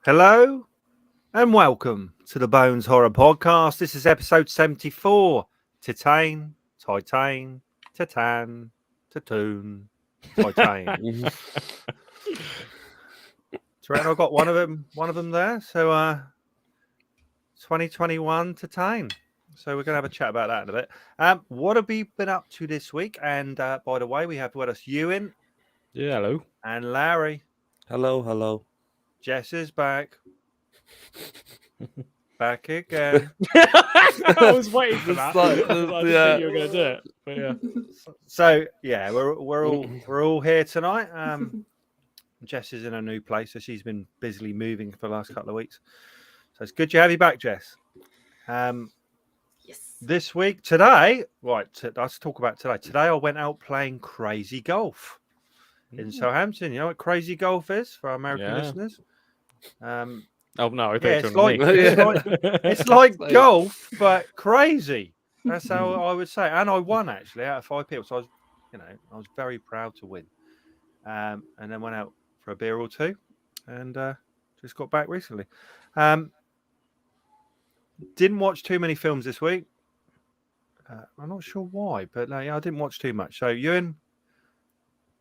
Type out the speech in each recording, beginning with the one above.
Hello and welcome to the Bones Horror Podcast. This is episode 74. Titane, Titane, Titoon, Titane. Do you reckon I got one of them there? So 2021 Titane. So we're going to have a chat about that in a bit. What have we been up to this week? And by the way, we have with us Ewan. Yeah, hello. And Larry. Hello. Jess is back. Back again. I was waiting for that. I didn't think you were going to do it. But yeah. So yeah, we're all here tonight. Jess is in a new place, so she's been busily moving for the last couple of weeks. So it's good to have you back, Jess. Yes. This week, today, right? Let's talk about today. Today, I went out playing crazy golf in Southampton. You know what crazy golf is for our American listeners? Oh no, it's like golf, but crazy. That's how I would say. And I won actually out of 5 people, so I was very proud to win. And then went out for a beer or two, and just got back recently. Didn't watch too many films this week. I'm not sure why, but I didn't watch too much. So, Ewan,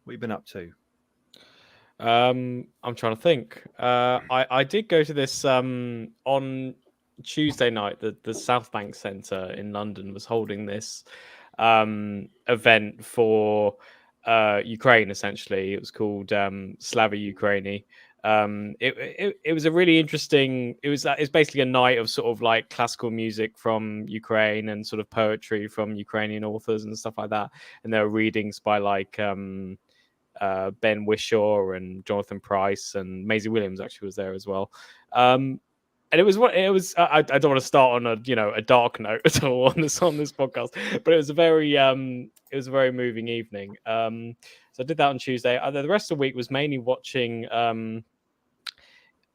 what have you been up to? I'm trying to think. I did go to this on Tuesday night. The South Bank Centre in London was holding this event for Ukraine. Essentially, it was called Slava Ukraini. It was a really interesting. It's basically a night of sort of like classical music from Ukraine and sort of poetry from Ukrainian authors and stuff like that. And there were readings by like Ben Whishaw and Jonathan Price, and Maisie Williams actually was there as well. And it was I don't want to start on a dark note at all on this podcast, but it was a very moving evening. So I did that on Tuesday. The rest of the week was mainly watching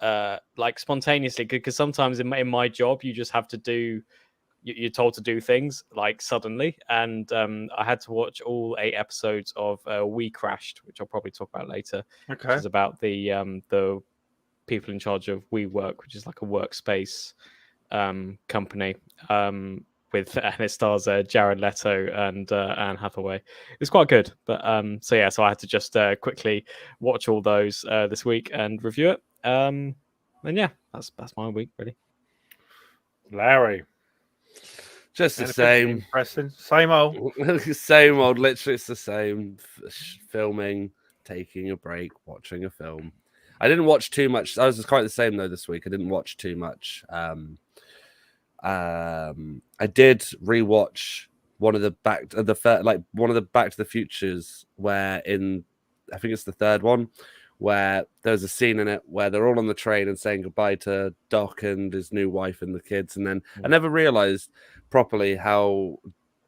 like spontaneously, because sometimes in my job you just have to do. You're told to do things like suddenly, and I had to watch all 8 episodes of We Crashed, which I'll probably talk about later. Okay. Which is about the people in charge of WeWork, which is like a workspace company, and it stars Jared Leto and Anne Hathaway. It's quite good, but so I had to just quickly watch all those this week and review it. And yeah, that's my week really. Larry. Just the same. Interesting. Same old. Same old. Literally, it's the same. Filming, taking a break, watching a film. I didn't watch too much. I was quite the same though this week. I didn't watch too much. I did rewatch one of the Back to the Futures, where I think it's the third one, where there's a scene in it where they're all on the train and saying goodbye to Doc and his new wife and the kids. And then I never realized properly how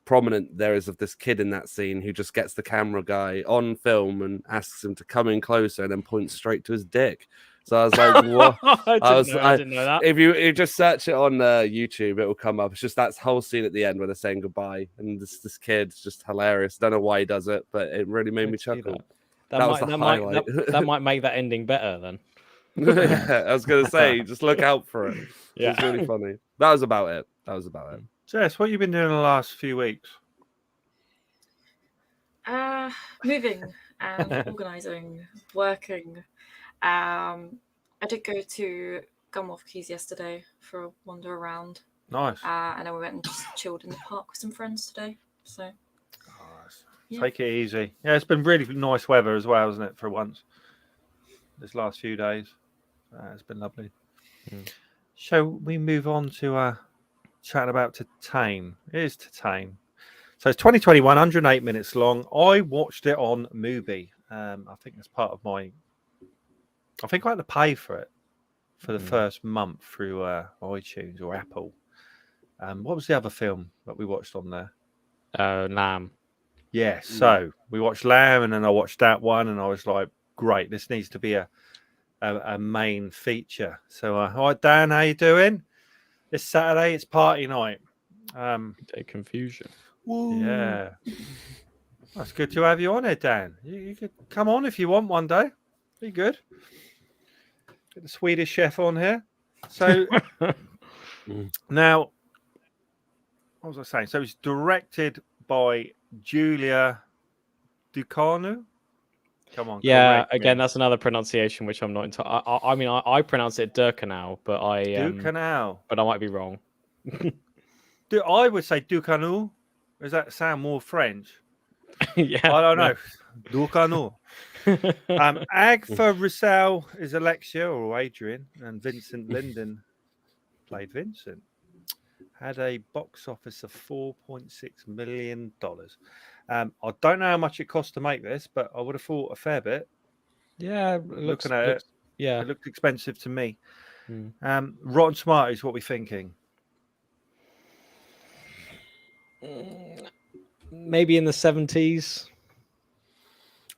prominent there is of this kid in that scene who just gets the camera guy on film and asks him to come in closer and then points straight to his dick. So I was like, what? I didn't know that. If you just search it on YouTube, it will come up. It's just that whole scene at the end where they're saying goodbye. And this kid's just hilarious. Don't know why he does it, but it really made me chuckle. That might make that ending better then. Yeah, I was going to say, just look out for it. Yeah. It's really funny. That was about it. Jess, what have you been doing in the last few weeks? Moving and organising, working. I did go to Gunwolf Keys yesterday for a wander around. Nice. And then we went and just chilled in the park with some friends today. So yeah. Take it easy. Yeah, it's been really nice weather as well, hasn't it, for once? This last few days. It's been lovely. Shall we move on to chatting about Titane? It is Titane. So it's 2021, 108 minutes long. I watched it on Mubi. I think that's part of my... I think I had to pay for it for the first month through iTunes or Apple. What was the other film that we watched on there? Lamb. Yeah, so we watched Lamb, and then I watched that one, and I was like, great, this needs to be a main feature. So, hi, Dan, how you doing? This Saturday, it's party night. Day confusion. Woo. Yeah. That's good to have you on here, Dan. You could come on if you want one day. Be good. Get the Swedish chef on here. So now, what was I saying? So it's directed by Julia Ducanu. Come on. Yeah, correct me. again, that's another pronunciation which I'm not into. I mean, I pronounce it Durkanau, but Ducanau. but I might be wrong. I would say Ducanu. Does that sound more French? Yeah, I don't know. Ducanu. know. Agatha Roussel is Alexia or Adrian, and Vincent Linden played Vincent. Had a box office of $4.6 million. I don't know how much it cost to make this, but I would have thought a fair bit. Yeah, Looking at it, yeah. it looked expensive to me. Mm. Rotten Tomatoes, what are we thinking? Maybe in the 70s.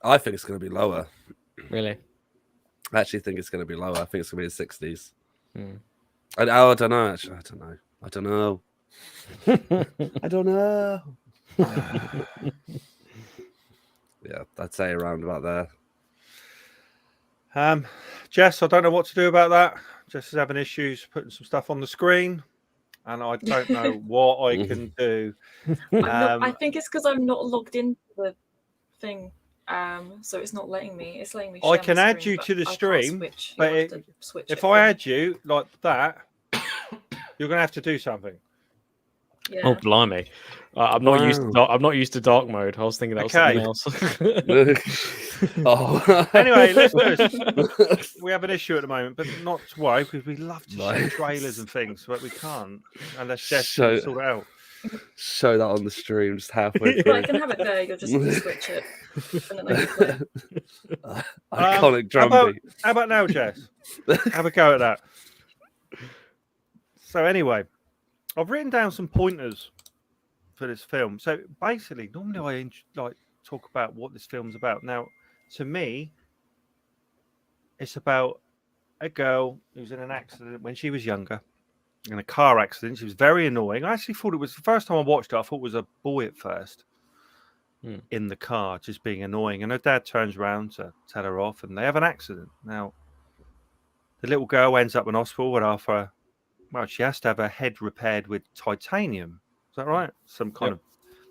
I think it's going to be lower. Really? I actually think it's going to be lower. I think it's going to be the 60s. Mm. I don't know. Actually, I don't know. I don't know. I don't know. Yeah, I'd say around about there. Jess, I don't know what to do about that. Jess is having issues putting some stuff on the screen, and I don't know what I can do. I think it's because I'm not logged into the thing, so it's not letting me. It's letting me. I Share can my add screen, you but to the I can't stream, switch. but You'll have to switch if it I for me. add you like that, you're going to have to do something. Yeah. Oh blimey! I'm not used. I'm not used to dark mode. I was thinking that was something else. Oh. Anyway, listeners, we have an issue at the moment, but not to worry because we love to show Nice. trailers and things, but we can't unless Jess Show- can sort it out. Show that on the stream just halfway Yeah. Well, I through. can have it there. You'll just switch it, and then I can play. Iconic drum how beat. about now, Jess? Have a go at that. So anyway, I've written down some pointers for this film. So basically, normally I talk about what this film's about. Now, to me, it's about a girl who's in an accident when she was younger, in a car accident. She was very annoying. I actually thought it was the first time I watched it. I thought it was a boy at first in the car, just being annoying. And her dad turns around to tell her off, and they have an accident. Now, the little girl ends up in hospital with after. Well, she has to have her head repaired with titanium. Is that right? Some kind of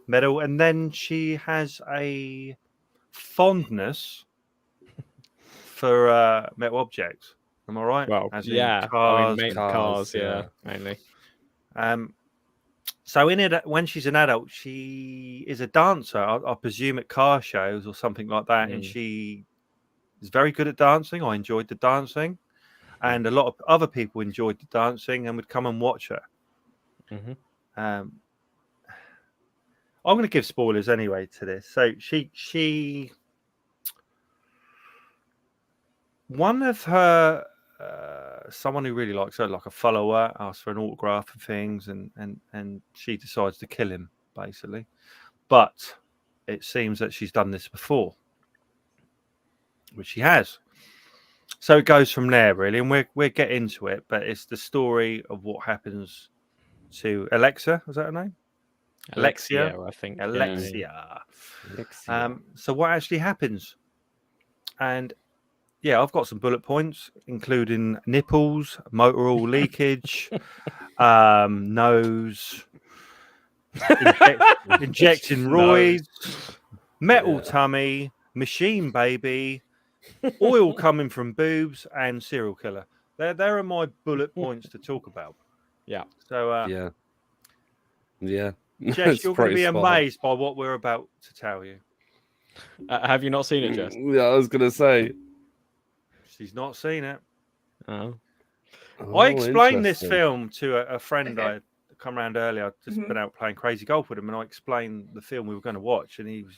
metal. And then she has a fondness for metal objects. Am I right? Well, As in yeah. cars. I mean, cars, yeah, mainly. So in it, when she's an adult, she is a dancer. I presume at car shows or something like that. And she is very good at dancing. I enjoyed the dancing. And a lot of other people enjoyed the dancing and would come and watch her. I'm going to give spoilers anyway to this. So she one of her, someone who really likes her, like a follower, asks for an autograph and things, and she decides to kill him, basically. But it seems that she's done this before, which she has. So it goes from there, really, and we'll get into it. But it's the story of what happens to Alexa. Was that her name? Alexia, I think. Alexia. So what actually happens? And yeah, I've got some bullet points, including nipples, motor oil leakage, nose, injecting roids, metal tummy, machine baby, oil coming from boobs, and serial killer. There are my bullet points to talk about. Yeah. So yeah. Jess, you're going to be amazed by what we're about to tell you. Have you not seen it, Jess? Yeah, I was going to say. She's not seen it. Oh. I explained this interesting. film to a friend I had come around earlier. I'd just been out playing crazy golf with him, and I explained the film we were going to watch, and he was,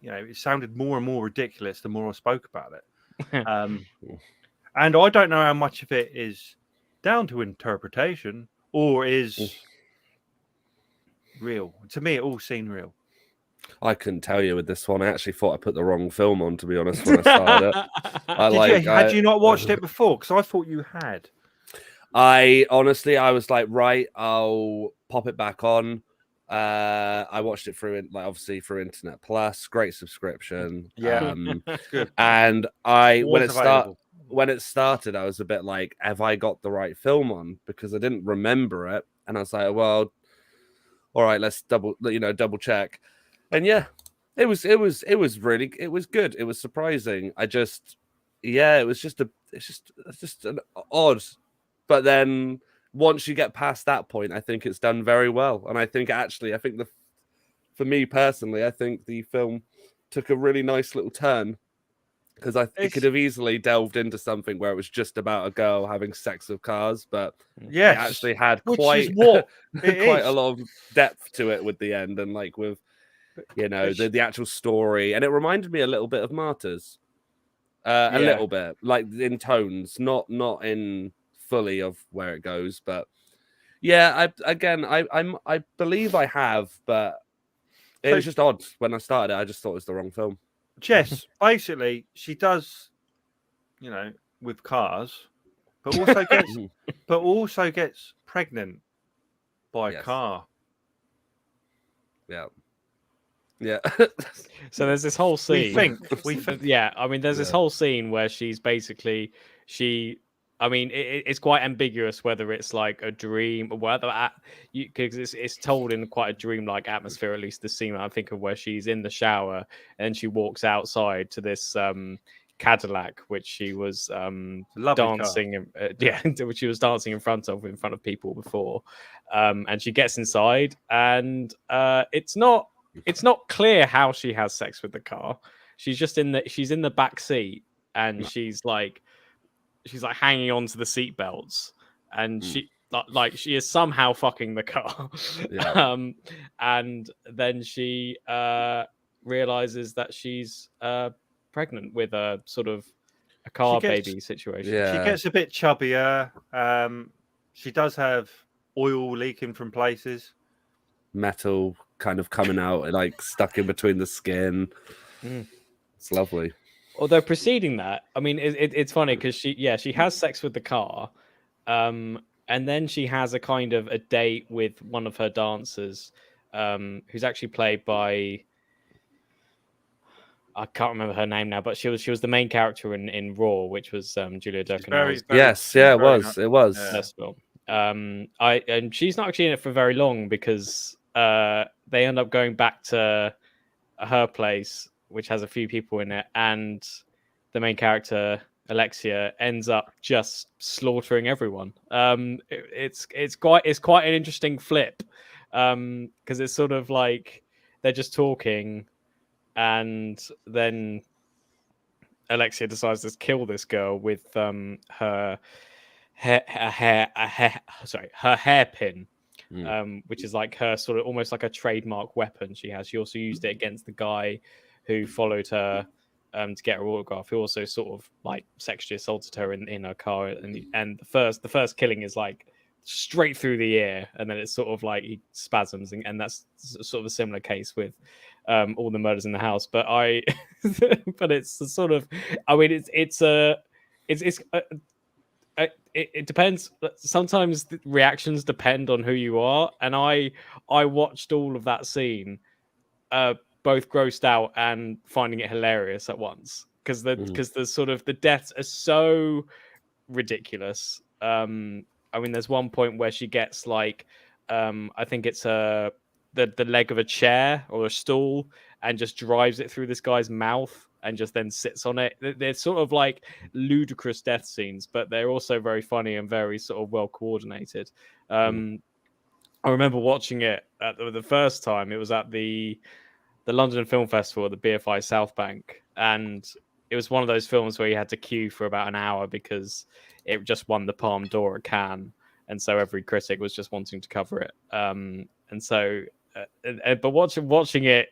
it sounded more and more ridiculous the more I spoke about it. And I don't know how much of it is down to interpretation or is real. To me, it all seemed real. I couldn't tell you with this one. I actually thought I put the wrong film on, to be honest, when I started it. Had you not watched it before? Because I thought you had. I was like, right, I'll pop it back on. I watched it through, obviously through Internet Plus. Great subscription. Yeah, good. And when it started, when it started, I was a bit like, have I got the right film on? Because I didn't remember it. And I was like, well, all right, let's double check. And yeah, it was good. It was surprising. It's just an odd. But then once you get past that point, I think it's done very well. And I think for me personally, I think the film took a really nice little turn, because it could have easily delved into something where it was just about a girl having sex with cars, but it actually had quite a lot of depth to it with the end, and like with the actual story, and it reminded me a little bit of Martyrs, a little bit, like in tones, not in fully of where it goes, but yeah, I believe I have, but it was just odd when I started it. I just thought it was the wrong film. Jess, basically, she does, with cars, but also gets pregnant by a car. Yeah. Yeah. So there's this whole scene. We think. Yeah, I mean, there's this whole scene where she's basically I mean, it's quite ambiguous whether it's like a dream or whether because it's told in quite a dreamlike atmosphere. At least the scene I think of where she's in the shower and she walks outside to this Cadillac, which she was dancing, which she was dancing in front of people before, and she gets inside, and it's not clear how she has sex with the car. She's in the back seat, and she's like hanging on to the seat belts, and she is somehow fucking the car. And then she realizes that she's pregnant with a sort of a car baby situation. She gets a bit chubbier. She does have oil leaking from places, metal kind of coming out, like stuck in between the skin. It's lovely. Although preceding that, I mean, it's funny because she has sex with the car, and then she has a kind of a date with one of her dancers, who's actually played by, I can't remember her name now, but she was the main character in Raw, which was Julia Ducournau's. It was. First film. And she's not actually in it for very long because they end up going back to her place, which has a few people in it, and the main character Alexia ends up just slaughtering everyone. It's quite an interesting flip, because it's sort of like they're just talking, and then Alexia decides to kill this girl with her hairpin. Which is like her sort of almost like a trademark weapon she has. She also used it against the guy who followed her to get her autograph, who also sort of like sexually assaulted her in her car. And the first killing is like straight through the ear, and then it's sort of like he spasms, and that's sort of a similar case with all the murders in the house. But but it's the sort of, I mean, it depends. Sometimes the reactions depend on who you are, and I watched all of that scene, both grossed out and finding it hilarious at once, because the sort of the deaths are so ridiculous. I mean, there's one point where she gets like, I think it's the leg of a chair or a stool, and just drives it through this guy's mouth and just then sits on it. They're sort of like ludicrous death scenes, but they're also very funny and very sort of well coordinated. I remember watching it the first time. It was at the London Film Festival at the BFI South Bank, and it was one of those films where you had to queue for about an hour because it just won the Palme d'Or at Cannes, and so every critic was just wanting to cover it. But watching it,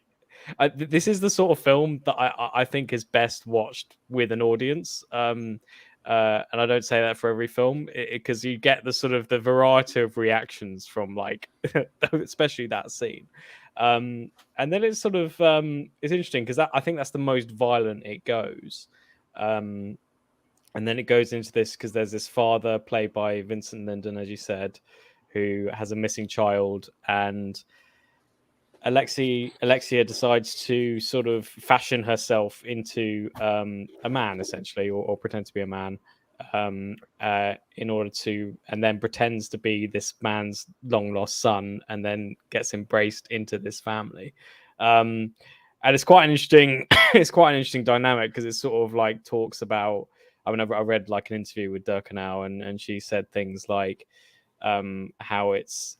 this is the sort of film that I think is best watched with an audience. And I don't say that for every film, because you get the sort of the variety of reactions from like, especially that scene. And then it's sort of it's interesting because I think that's the most violent it goes. And then it goes into this because there's this father played by Vincent Linden, as you said, who has a missing child, and Alexia decides to sort of fashion herself into a man, essentially, or pretend to be a man, in order to, and then pretends to be this man's long lost son, and then gets embraced into this family. And it's quite an interesting, it's quite an interesting dynamic because it sort of like talks about. I mean, I read like an interview with Durkanau, and she said things like how it's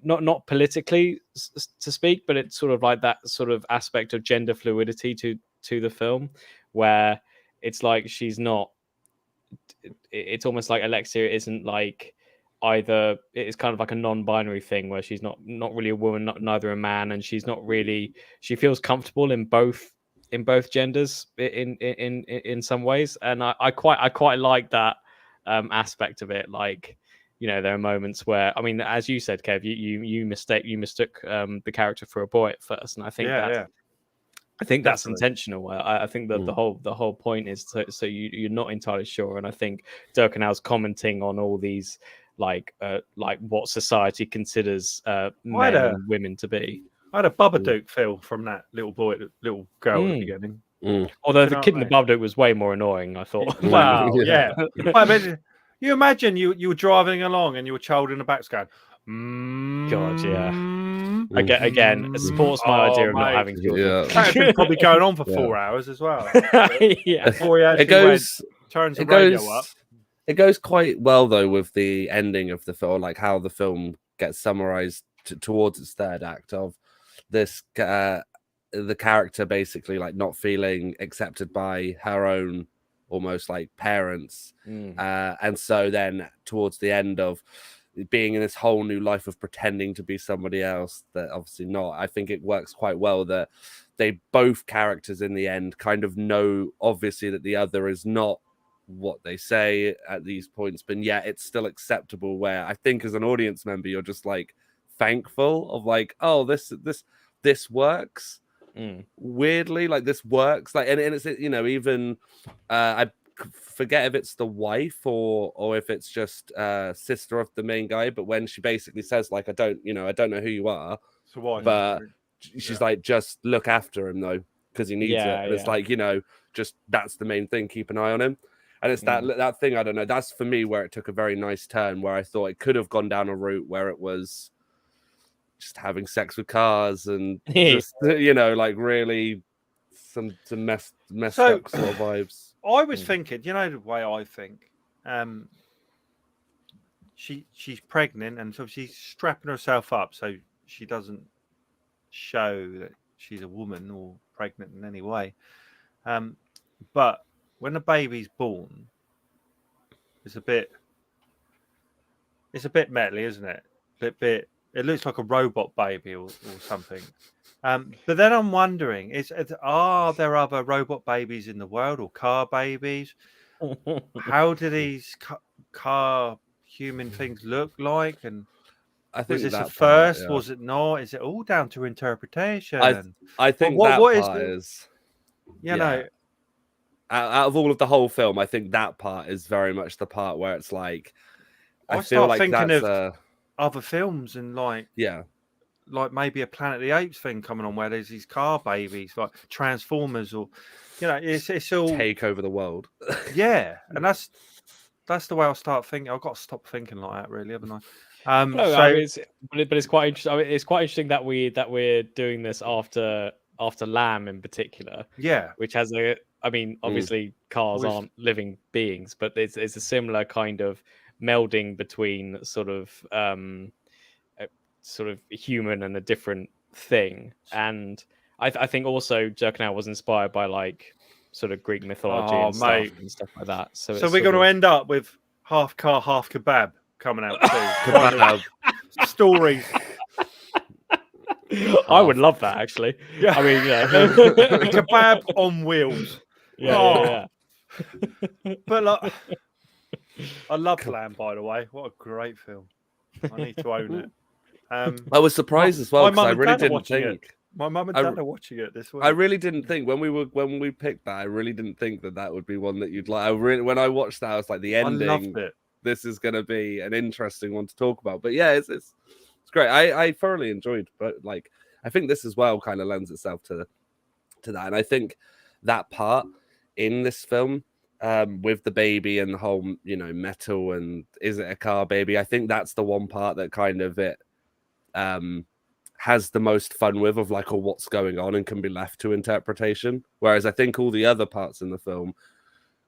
not politically to speak, but it's sort of like that sort of aspect of gender fluidity to the film, where it's like she's not. It's almost like Alexia isn't like either. It's kind of like a non-binary thing where she's not really a woman, neither a man, and she's not really. She feels comfortable in both genders in some ways, and I quite like that aspect of it. Like, you know, there are moments where, I mean, as you said, Kev, you mistook the character for a boy at first, and I think I think that's intentional. I think that the whole point is so you're not entirely sure, and I think Durkanau's commenting on all these like what society considers men and women to be. I had a Babadook feel from that little girl at the beginning. Although the kid in the Babadook was way more annoying, I thought. Wow, yeah. I mean, you imagine you were driving along and your child in the back's going, God, yeah. Again, it supports my idea of not having children. That had been probably going on for 4 hours as well. Yeah. Before he actually turns the radio up. It goes quite well though with the ending of the film, like how the film gets summarized towards its third act of this the character basically like not feeling accepted by her own almost like parents, and so then towards the end of being in this whole new life of pretending to be somebody else that obviously not. I think it works quite well that they both characters in the end kind of know obviously that the other is not what they say at these points, but yet it's still acceptable, where I think as an audience member you're just like thankful of like, oh, this works. Weirdly, like this works, like, and it's, you know, even I forget if it's the wife or if it's just sister of the main guy, but when she basically says like, I don't know who you are, but she's like, just look after him though because he needs it, and it's like, you know, just that's the main thing, keep an eye on him. And it's that thing, I don't know, that's for me where it took a very nice turn, where I thought it could have gone down a route where it was just having sex with cars and just, you know, like really some messed up sort of vibes. I was thinking, you know, the way I think, she's pregnant, and so she's strapping herself up so she doesn't show that she's a woman or pregnant in any way. But when the baby's born, it's a bit metally, isn't it? It looks like a robot baby or something. But then I'm wondering, are there other robot babies in the world or car babies? How do these car human things look like? And I think was this that a first? Part, yeah. Was it not? Is it all down to interpretation? I think what part is you know, out of all of the whole film, I think that part is very much the part where it's like I feel start like thinking that's of other films and like maybe a Planet of the Apes thing coming on where there's these car babies like Transformers, or you know, it's all take over the world. Yeah, and that's the way I'll start thinking. I've got to stop thinking like that, really, haven't I? I mean, it's quite interesting. I mean, it's quite interesting that we're doing this after Lamb in particular. Yeah, which has obviously cars aren't living beings, but it's a similar kind of melding between sort of human and a different thing. And I think also Durkanau was inspired by like sort of Greek mythology and stuff like that. So we're going to end up with half car, half kebab coming out too. Stories. I would love that, actually. Yeah. I mean, a kebab on wheels. Yeah. But like, I love Lamb, by the way. What a great film! I need to own it. I was surprised as well because I really didn't think. My mum and dad are watching it this week. I really didn't think when we picked that. I really didn't think that would be one that you'd like. When I watched that, I was like, the ending. I loved it. This is going to be an interesting one to talk about. But yeah, it's great. I thoroughly enjoyed, but like I think this as well kind of lends itself to that. And I think that part in this film, with the baby and the whole, you know, metal and is it a car baby? I think that's the one part that kind of it has the most fun with, of like, oh, what's going on, and can be left to interpretation. Whereas I think all the other parts in the film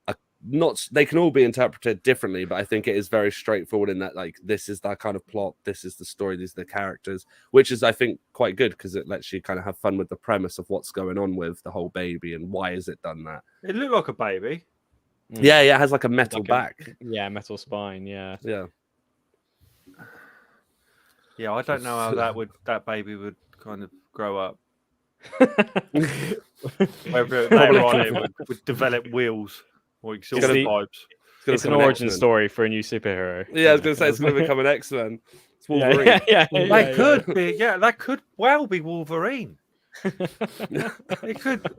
are not, they can all be interpreted differently, but I think it is very straightforward in that, like, this is that kind of plot, this is the story, these are the characters, which is, I think, quite good because it lets you kind of have fun with the premise of what's going on with the whole baby and why is it done that. It looked like a baby. Yeah, it has like a metal Like back. Yeah, metal spine. Yeah. Yeah, I don't know how that baby would kind of grow up. Whether later on it would develop wheels or exhaust the- pipes. It's an origin story for a new superhero. Yeah, I was going to say it's going to become an X-Men. It's Wolverine. They could be. Yeah, that could well be Wolverine. It could.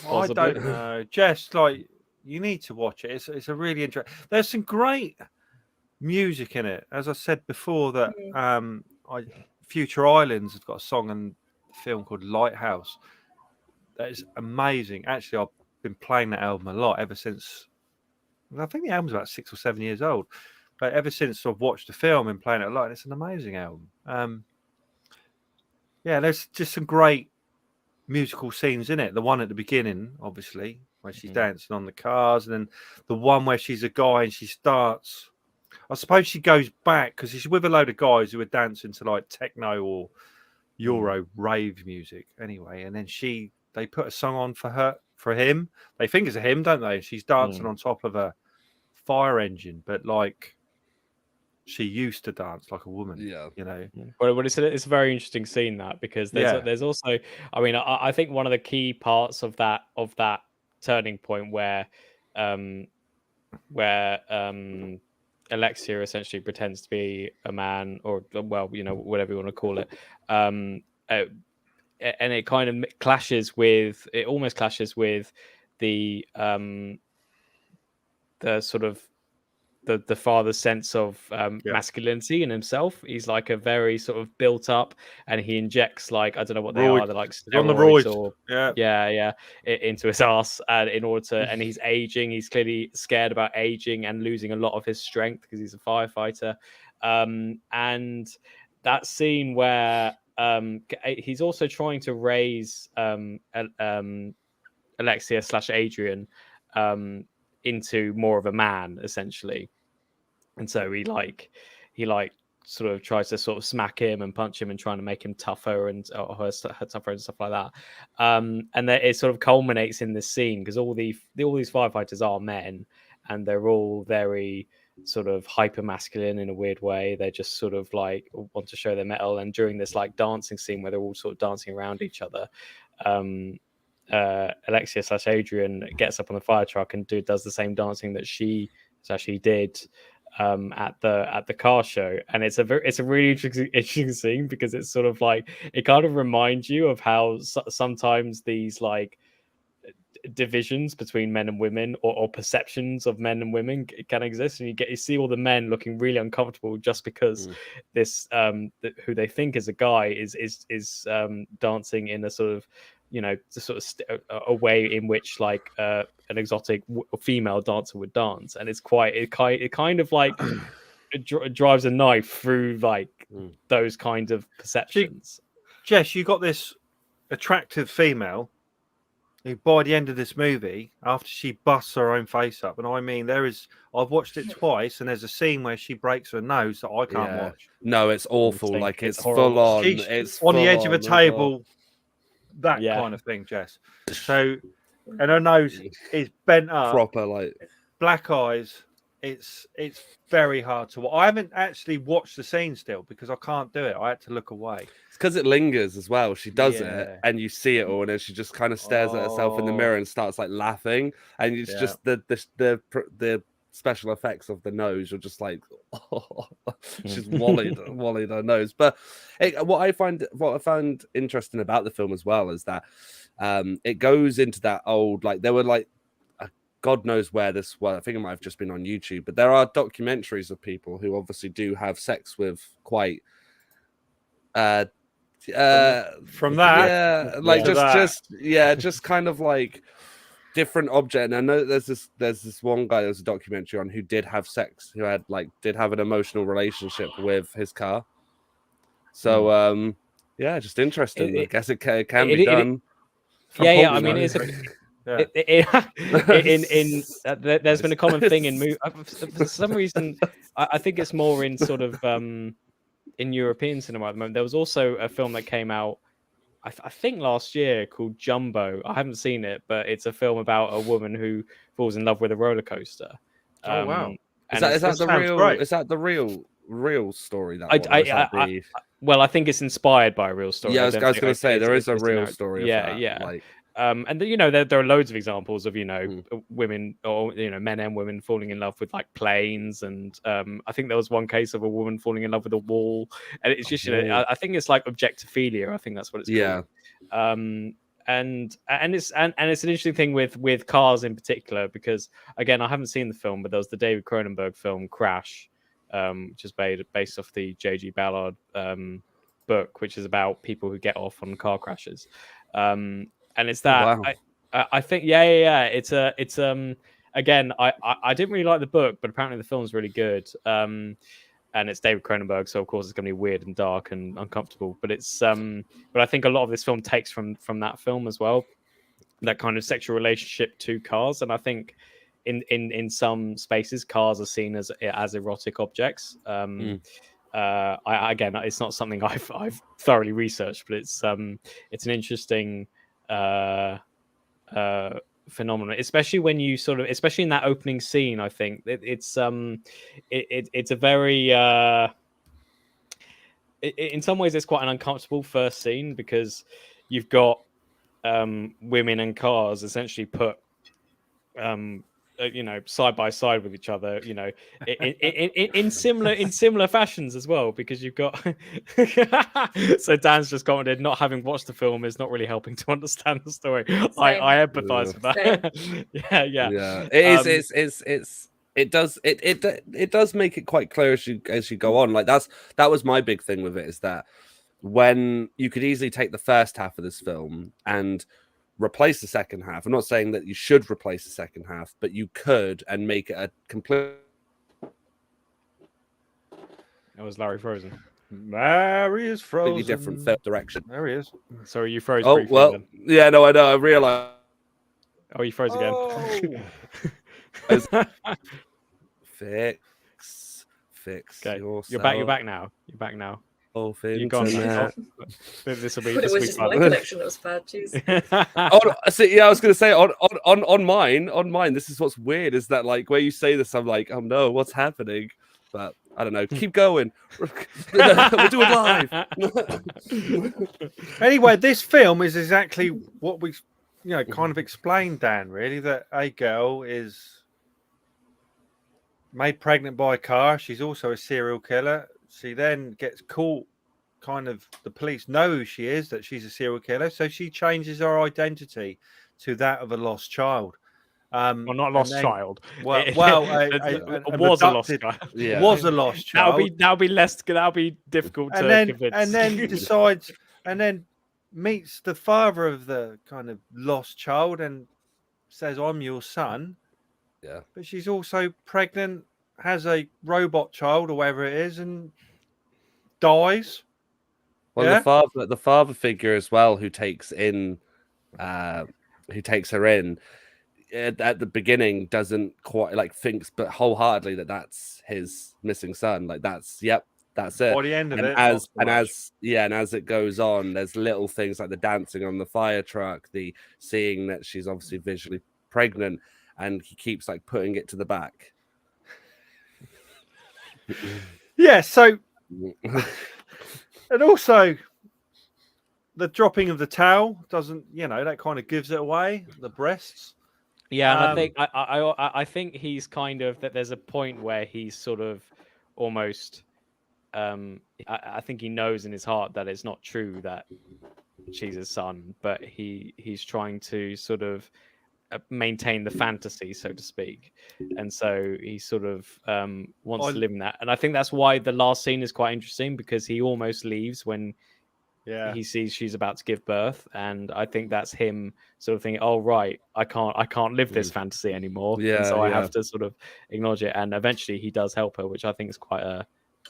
I don't know. Just like, you need to watch it. It's a really interesting. There's some great music in it. As I said before, that Future Islands has got a song in the film called Lighthouse. That is amazing. Actually, I've been playing that album a lot ever since. I think the album's about 6 or 7 years old, but ever since I've watched the film and playing it a lot, it's an amazing album. Yeah, there's just some great musical scenes in it. The one at the beginning, obviously, where she's dancing on the cars, and then the one where she's a guy and she starts. I suppose she goes back because she's with a load of guys who are dancing to like techno or Euro rave music anyway, and then they put a song on for him. They think it's a him, don't they? She's dancing on top of a fire engine, but like she used to dance like a woman. Yeah, you know. Well, it's a very interesting scene, that, because there's also, I mean, I think one of the key parts of that turning point where Alexia essentially pretends to be a man, or, well, you know, whatever you want to call it, and it kind of almost clashes with the sort of the father's sense of masculinity in himself. He's like a very sort of built up, and he injects, like, I don't know what they are, they're like steroids on the roids. Or into his ass, and in order to, and he's aging. He's clearly scared about aging and losing a lot of his strength because he's a firefighter. And that scene where he's also trying to raise Alexia / Adrian into more of a man, essentially. And so he sort of tries to sort of smack him and punch him and trying to make him tougher and her tougher and stuff like that. And then it sort of culminates in this scene because all these firefighters are men, and they're all very sort of hyper masculine in a weird way. They're just sort of like want to show their metal. And during this like dancing scene where they're all sort of dancing around each other, Alexia / Adrian gets up on the fire truck and does the same dancing that she actually did at the car show. And it's a really interesting scene because it's sort of like, it kind of reminds you of how sometimes these like divisions between men and women, or perceptions of men and women can exist, and you see all the men looking really uncomfortable just because this who they think is a guy is dancing in a sort of, you know, a way in which like an exotic female dancer would dance. And it kind of like it drives a knife through like those kind of perceptions. Jess, you got this attractive female who, by the end of this movie, after she busts her own face up, and I mean, I've watched it twice, and there's a scene where she breaks her nose that I can't watch. No, it's awful. Like, it's horrible. full on. It's on the edge of a table. That kind of thing, Jess. So, and her nose is bent up, proper, like black eyes. It's very hard to watch. I haven't actually watched the scene still because I can't do it. I had to look away. It's because it lingers as well. She does it, and you see it all, and then she just kind of stares at herself in the mirror and starts like laughing, and it's just the special effects of the nose are just like, she's walleyed her nose. But what I found interesting about the film as well is that it goes into that old, like, there were like, God knows where this was. I think it might have just been on YouTube, but there are documentaries of people who obviously do have sex with quite From that, yeah, like to that. just kind of like different object. And I know there's this one guy, there's a documentary on, who did have sex, who did have an emotional relationship with his car. So yeah, just interesting. I guess it can be done. Yeah. I mean, it's there's been a common thing in movie. For some reason, I think it's more in sort of in European cinema at the moment. There was also a film that came out, I think last year, called Jumbo. I haven't seen it, but it's a film about a woman who falls in love with a roller coaster. Oh wow! Is that the real story? Well, I think it's inspired by a real story. Yeah, I was going to say there is a real story. And there are loads of examples of women, or men and women falling in love with like planes, and I think there was one case of a woman falling in love with a wall, and it's just I think it's like objectophilia. I think that's what it's called. And it's an interesting thing with cars in particular, because again, I haven't seen the film, but there was the David Cronenberg film Crash, which is based off the J.G. Ballard book, which is about people who get off on car crashes. And it's that I think it's again, I didn't really like the book, but apparently the film's really good. And it's David Cronenberg, so of course it's going to be weird and dark and uncomfortable. But it's but I think a lot of this film takes from that film as well, that kind of sexual relationship to cars. And I think in some spaces, cars are seen as erotic objects. Again, it's not something I've thoroughly researched, but it's an interesting phenomenon, especially when you especially in that opening scene. I think it's a very in some ways it's quite an uncomfortable first scene, because you've got women and cars essentially put side by side with each other, in similar fashions as well, because you've got so Dan's just commented, not having watched the film is not really helping to understand the story. I empathize with that. It does make it quite clear as you go on. Like that was my big thing with it, is that when you could easily take the first half of this film and replace the second half. I'm not saying that you should replace the second half, but you could, and make it a complete. That was Larry frozen. Larry is frozen. Completely different film direction. There he is. Sorry, you froze. Oh well, then. Yeah, no, I know. I realized. Oh, you froze again. Fix. Okay, yourself. You're back now. You're back now. Oh, you're gone. This will be. It was just my connection that was bad. Jeez. I was going to say on mine. This is what's weird, is that like where you say this, I'm like, oh no, what's happening? But I don't know. Keep going. We'll do it live. Anyway, this film is exactly what we, kind of explained, Dan. Really, that a girl is made pregnant by a car. She's also a serial killer. She then gets caught. Kind of, the police know who she is, that she's a serial killer. So she changes her identity to that of a lost child. Well, not lost child. Well, was a lost child. Yeah. Was a lost child. That'll be difficult to convince. And then decides, and then meets the father of the kind of lost child and says, "I'm your son." Yeah. But she's also pregnant, has a robot child or whatever it is, and dies. Well, the father figure as well, who takes her in at the beginning, doesn't quite thinks, but wholeheartedly that that's his missing son. Like that's it. By the end of as it goes on, there's little things like the dancing on the fire truck, the seeing that she's obviously visually pregnant, and he keeps putting it to the back. Yeah. So. And also, the dropping of the towel doesn't, that kind of gives it away. The breasts. Yeah, and I think he's kind of that. There's a point where he's sort of almost. I think he knows in his heart that it's not true that she's his son, but he's trying to sort of maintain the fantasy, so to speak, and so he sort of wants to live in that. And I think that's why the last scene is quite interesting, because he almost leaves when Yeah. he sees she's about to give birth, and I think that's him sort of thinking, "Oh right, I can't live this fantasy anymore," and so I have to sort of acknowledge it. And eventually, he does help her, which I think is quite a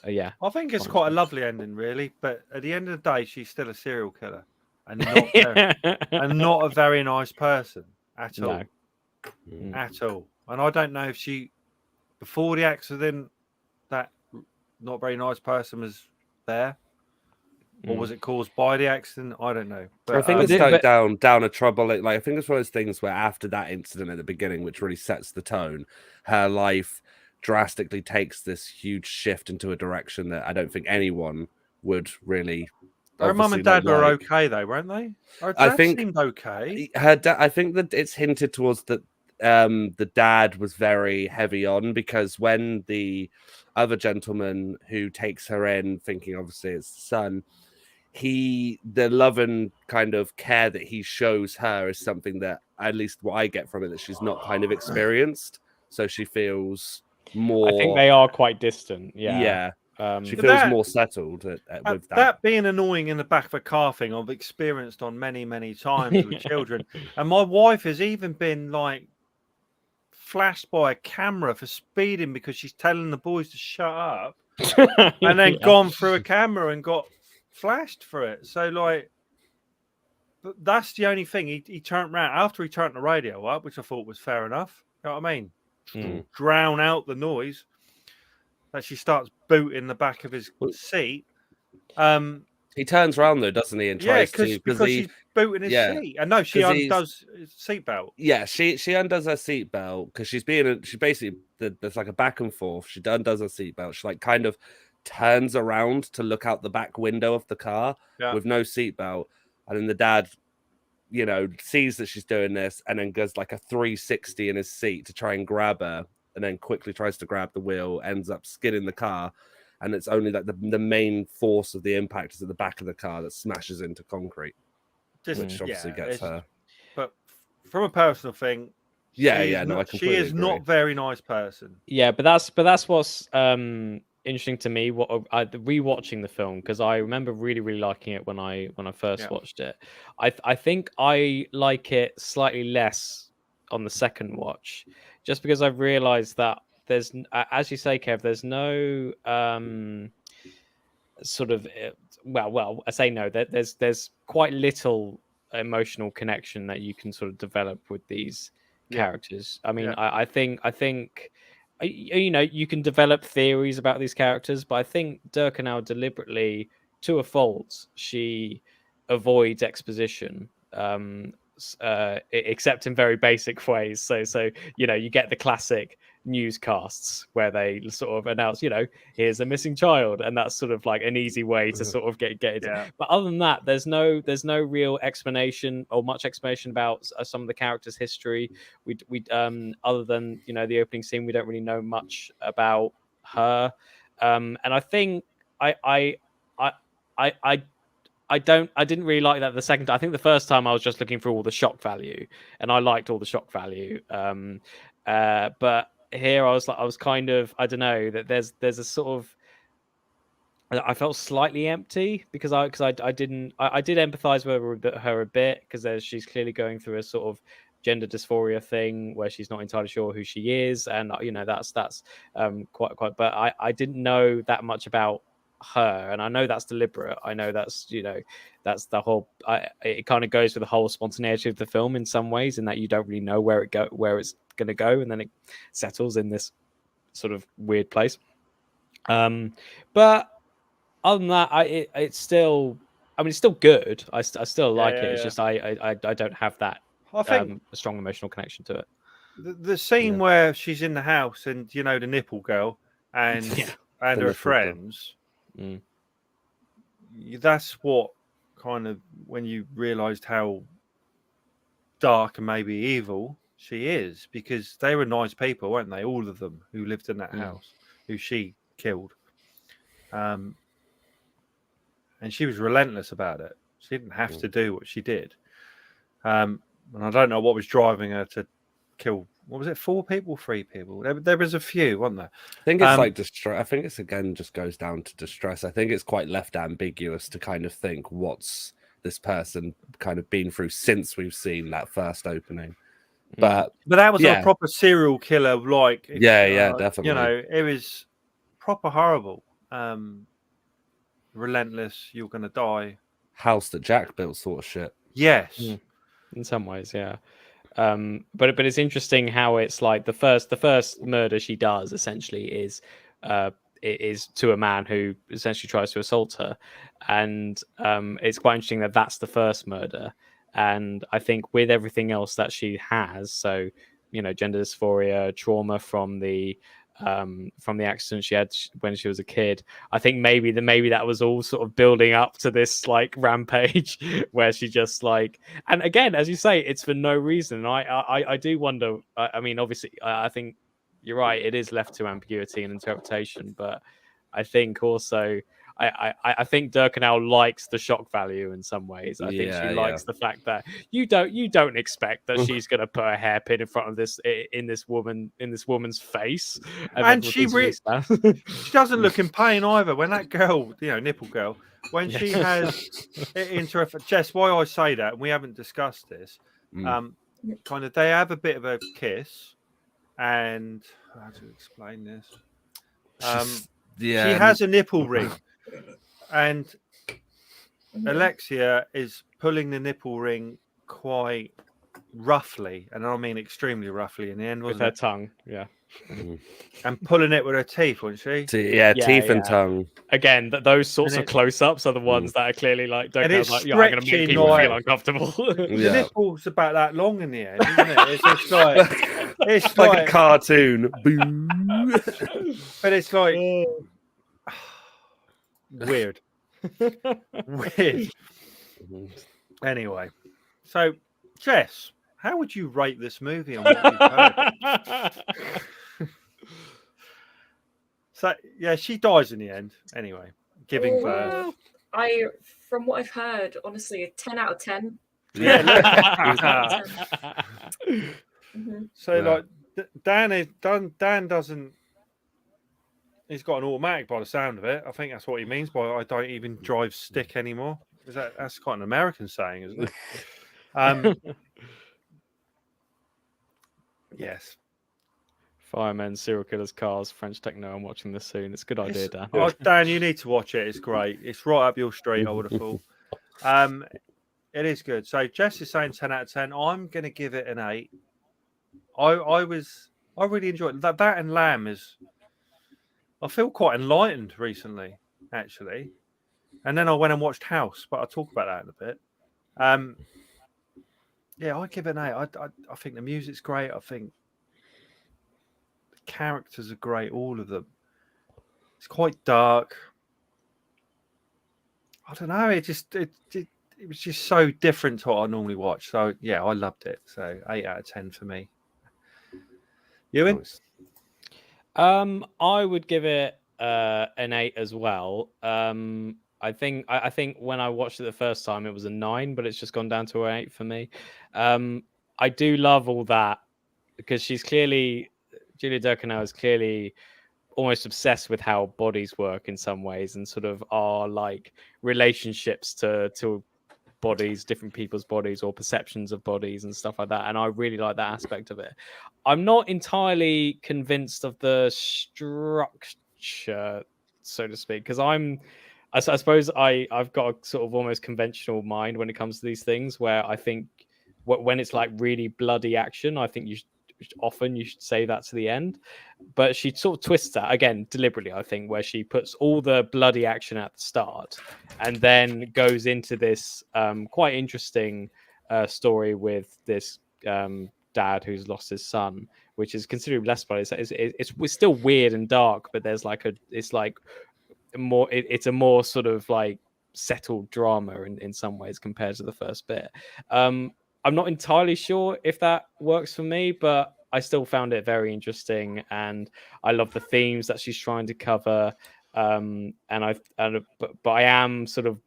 yeah. I think it's fun quite a aspect. lovely ending, really. But at the end of the day, she's still a serial killer, and not a very nice person at all. No. At all. And I don't know if she, before the accident, that not very nice person was there, or was it caused by the accident? I don't know. But I think it's but- down a trouble. Like I think it's one of those things where after that incident at the beginning, which really sets the tone, her life drastically takes this huge shift into a direction that I don't think anyone would really. her mum and dad were okay, though, weren't they? Her I dad think seemed okay. her dad. I think that it's hinted towards that. The dad was very heavy on, because when the other gentleman who takes her in, thinking obviously it's the son, the love and kind of care that he shows her is something that, at least what I get from it, that she's not kind of experienced, so she feels more. I think they are quite distant. Yeah. She feels more settled with that. That being annoying in the back of a car thing, I've experienced on many, many times with children. And my wife has even been like flashed by a camera for speeding because she's telling the boys to shut up, and then gone through a camera and got flashed for it. So like, but that's the only thing. He turned around after he turned the radio up, which I thought was fair enough. You know what I mean? Drown out the noise. That she starts booting the back of his seat. He turns around though, doesn't he? And tries to, because she's booting his seat. And no, she undoes his seatbelt. Yeah, she undoes her seatbelt because she basically, there's like a back and forth. She undoes her seatbelt. She like kind of turns around to look out the back window of the car with no seatbelt, and then the dad, sees that she's doing this, and then goes like a 360 in his seat to try and grab her, and then quickly tries to grab the wheel, ends up skidding the car. And it's only like the main force of the impact is at the back of the car that smashes into concrete, which obviously gets her. But from a personal thing, I completely she is agree. not a very nice person. Yeah, but that's what's interesting to me. What rewatching the film, because I remember really really liking it when I first watched it. I think I like it slightly less on the second watch, just because I've realised that there's, as you say, Kev, there's no sort of I say no. There's quite little emotional connection that you can sort of develop with these characters. I mean, I think you can develop theories about these characters, but I think Durkanau deliberately, to a fault, she avoids exposition. Except in very basic ways. So you get the classic newscasts where they sort of announce, here's a missing child, and that's sort of like an easy way to sort of get it. But other than that, there's no real explanation or much explanation about some of the characters' history. We other than the opening scene, we don't really know much about her. And I think I didn't really like that the second time. I think the first time I was just looking for all the shock value, and I liked all the shock value. But here I was kind of, I don't know, that there's a sort of, I felt slightly empty because I did empathize with her a bit, because she's clearly going through a sort of gender dysphoria thing where she's not entirely sure who she is, and that's quite. But I didn't know that much about her, and I know that's deliberate. I know that's that's the whole. It kind of goes with the whole spontaneity of the film in some ways, in that you don't really know where it's going to go, and then it settles in this sort of weird place. But other than that, it's still. I mean, it's still good. I still like it. It's just I don't have that. I think a strong emotional connection to it. The scene where she's in the house and the nipple girl and her friends. That's what kind of, when you realised how dark and maybe evil she is, because they were nice people, weren't they? All of them who lived in that house, who she killed. And she was relentless about it. She didn't have to do what she did. And I don't know what was driving her to kill what was it? 4 people, 3 people. There was a few, wasn't there? I think it's like distress. I think it's again just goes down to distress. I think it's quite left ambiguous to kind of think what's this person kind of been through since we've seen that first opening. But that was yeah. a proper serial killer, like definitely. You know, it was proper horrible. Relentless, you're gonna die. House that Jack built sort of shit. Yes. In some ways, yeah. But it's interesting how it's like the first murder she does essentially is to a man who essentially tries to assault her, and it's quite interesting that that's the first murder. And I think with everything else that she has, so you know, gender dysphoria, trauma from the accident she had when she was a kid, I think maybe that was all sort of building up to this like rampage where she just like, and again, as you say, it's for no reason. I do wonder. I mean, obviously, I think you're right. It is left to ambiguity and interpretation, but I think also. I think Durkanau likes the shock value in some ways. I think she likes the fact that you don't expect that she's going to put a hairpin in front of this woman's face, and she doesn't look in pain either. When that girl, you know, nipple girl, when she has it into her chest. Why I say that, and we haven't discussed this, kind of they have a bit of a kiss, and how to explain this? She has a nipple ring. And Alexia is pulling the nipple ring quite roughly, and I mean extremely roughly in the end, with her tongue, and pulling it with her teeth, wasn't she? Teeth and tongue. Again, those sorts of close-ups are the ones that are clearly like, don't know, like, I'm going to make people feel uncomfortable. The nipple's about that long in the end, isn't it? It's just like it's like a cartoon. But it's like weird. Weird. Anyway, so Jess, how would you rate this movie on what you've heard? So yeah, she dies in the end. Anyway, giving birth. From what I've heard, honestly, a 10 out of 10. Yeah. So like Dan doesn't. He's got an automatic by the sound of it. I think that's what he means by I don't even drive stick anymore. That's quite an American saying, isn't it? Yes. Firemen, serial killers, cars, French techno. I'm watching this soon. It's a good idea, Dan. Oh, Dan, you need to watch it. It's great. It's right up your street, I would have thought. It is good. So Jess is saying 10 out of 10. I'm going to give it an 8. I really enjoyed it. That and Lamb is... I feel quite enlightened recently, actually. And then I went and watched House, but I'll talk about that in a bit. Yeah, I give it an 8. I think the music's great. I think the characters are great, all of them. It's quite dark. I don't know. It was just so different to what I normally watch. So yeah, I loved it. So 8 out of 10 for me. Ewan? Nice. I would give it an 8 as well. I think when I watched it the first time, it was a 9, but it's just gone down to an 8 for me. I do love all that because Julia Durkanau is clearly almost obsessed with how bodies work in some ways and sort of are like relationships to bodies, different people's bodies or perceptions of bodies and stuff like that. And I really like that aspect of it. I'm not entirely convinced of the structure, so to speak, because I suppose I've got a sort of almost conventional mind when it comes to these things where I think when it's like really bloody action, I think you should say that to the end, but she sort of twists that again deliberately, I think, where she puts all the bloody action at the start and then goes into this quite interesting story with this dad who's lost his son, which is considerably less bloody. It's still weird and dark, but there's like it's a more sort of like settled drama in some ways compared to the first bit. I'm not entirely sure if that works for me, but I still found it very interesting, and I love the themes that she's trying to cover. But I am sort of,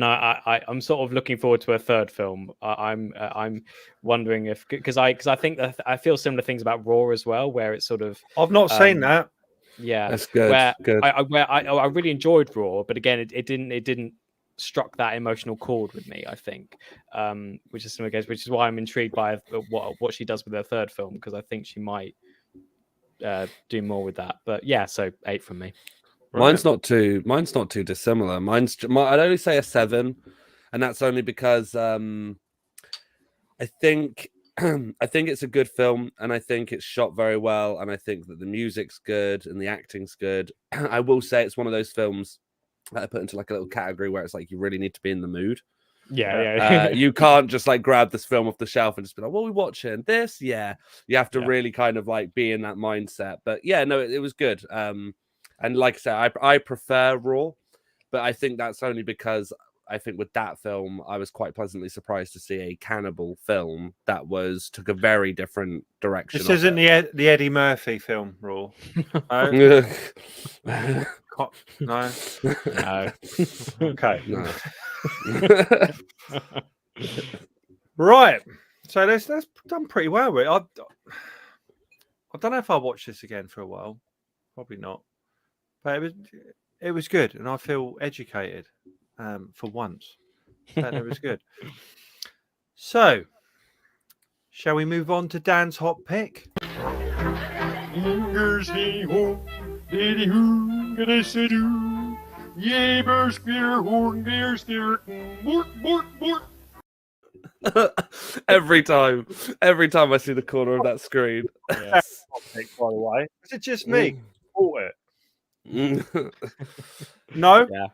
and I'm sort of looking forward to a third film. I'm wondering if because I think that I feel similar things about Raw as well, where it's sort of I've not seen that. Yeah, That's good. Where Good. I really enjoyed Raw, but again, it didn't struck that emotional chord with me. I think, which is similar case, which is why I'm intrigued by what she does with her third film, because I think she might do more with that. But yeah, so 8 from me. Mine's not too dissimilar. I'd only say a 7, and that's only because I think I think it's a good film, and I think it's shot very well, and I think that the music's good and the acting's good. I will say it's one of those films that I put into like a little category where it's like you really need to be in the mood. Yeah. You can't just like grab this film off the shelf and just be like, "What are we watching? This?" Yeah, you have to really kind of like be in that mindset. But yeah, no, it was good. And like I said, I prefer Raw, but I think that's only because I think with that film, I was quite pleasantly surprised to see a cannibal film that took a very different direction. This isn't the Eddie Murphy film, Raw. No. No. No. Okay. No. Right. So that's done pretty well with it. I don't know if I'll watch this again for a while. Probably not. But it was good, and I feel educated for once. But it was good. So, shall we move on to Dan's hot pick? Every time I see the corner of that screen. Yes. Hot pick, by the way. Is it just me? Bought it. No. Yeah.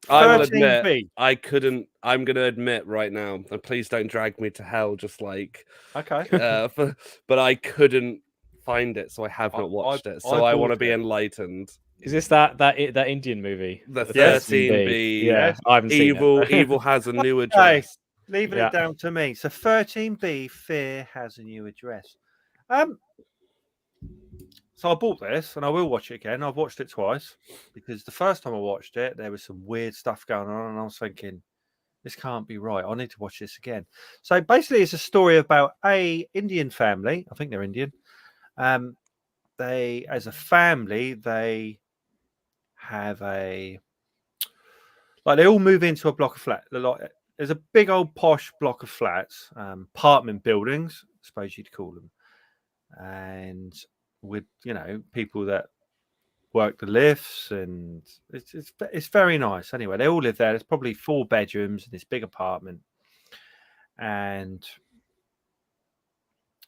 I will 13B. admit, I couldn't. I'm going to admit right now, and please don't drag me to hell. Just like, Okay. but I couldn't find it, so I have not watched it. So I want to bought be it. enlightened. Is this that Indian movie? The Yes. 13B. Yeah, I haven't seen it. Evil has a new address. Leaving Yeah. it down to me. So 13B, Fear has a new address. So I bought this, and I will watch it again. I've watched it twice because the first time I watched it, there was some weird stuff going on, and I was thinking, this can't be right. I need to watch this again. So basically, it's a story about a Indian family. I think they're Indian. They, as a family, they have they all move into a block of flats. There's a big old posh block of flats, apartment buildings, I suppose you'd call them, and with people that work the lifts, and it's very nice. Anyway, they all live there. There's probably 4 bedrooms in this big apartment, and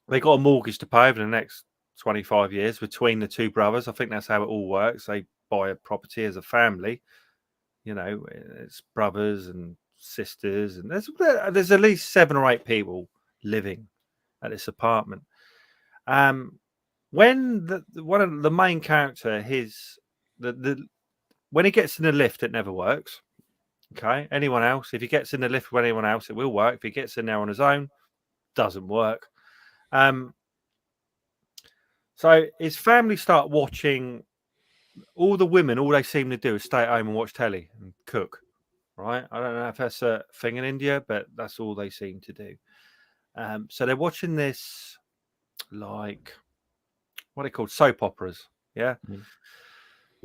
they got a mortgage to pay over the next 25 years between the 2 brothers. I think that's how it all works. They buy a property as a family. It's brothers and sisters, and there's at least 7 or 8 people living at this apartment. When one of the main character, when he gets in the lift, it never works. Okay, anyone else? If he gets in the lift with anyone else, it will work. If he gets in there on his own, doesn't work. So his family start watching. All the women, all they seem to do is stay at home and watch telly and cook. Right? I don't know if that's a thing in India, but that's all they seem to do. So they're watching this, like, what are they called? Soap operas. Yeah. Mm.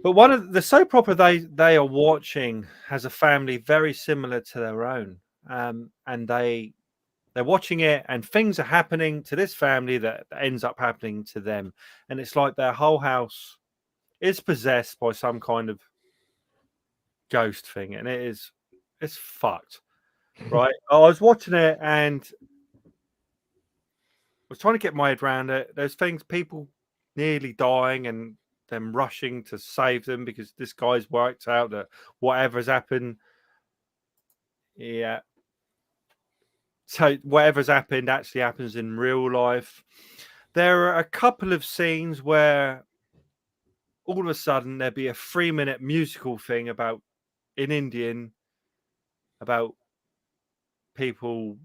But one of the soap opera they are watching has a family very similar to their own. And they're watching it, and things are happening to this family that ends up happening to them. And it's like their whole house is possessed by some kind of ghost thing. And it's fucked. Right. I was watching it and was trying to get my head around it. There's things, people nearly dying and them rushing to save them because this guy's worked out that whatever's happened. Yeah. So whatever's happened actually happens in real life. There are a couple of scenes where all of a sudden there'd be a 3-minute musical thing in Indian about people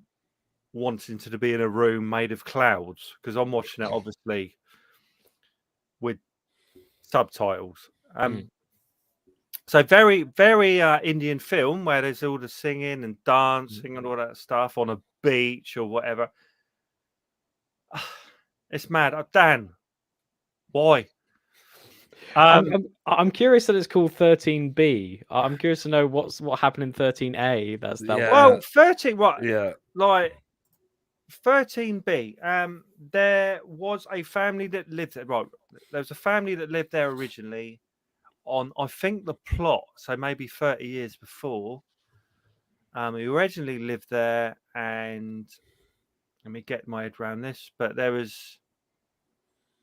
wanting to be in a room made of clouds, because I'm watching it obviously with subtitles. So very, very Indian film where there's all the singing and dancing and all that stuff on a beach or whatever. It's mad. Dan, why? I'm curious that it's called 13B. I'm curious to know what happened in 13A. That's that. Yeah. Well, 13. What? Yeah. Like 13B. There was a family that lived there. Right. There was a family that lived there originally. On, I think, the plot, so maybe 30 years before. He originally lived there, and let me get my head around this, but they were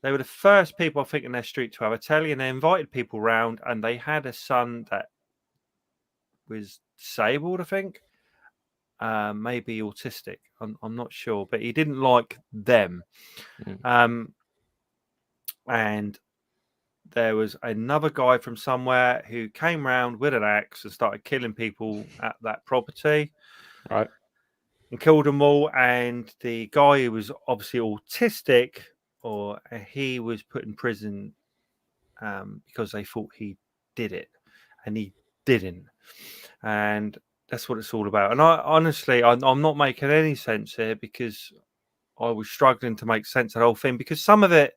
the first people, I think, in their street to have a telly, and they invited people round, and they had a son that was disabled, I think, maybe autistic. I'm not sure, but he didn't like them. And there was another guy from somewhere who came round with an axe and started killing people at that property. Right. And killed them all. And the guy who was obviously autistic, or he was put in prison because they thought he did it, and he didn't. And that's what it's all about. And I honestly, I'm not making any sense here, because I was struggling to make sense of the whole thing, because some of it,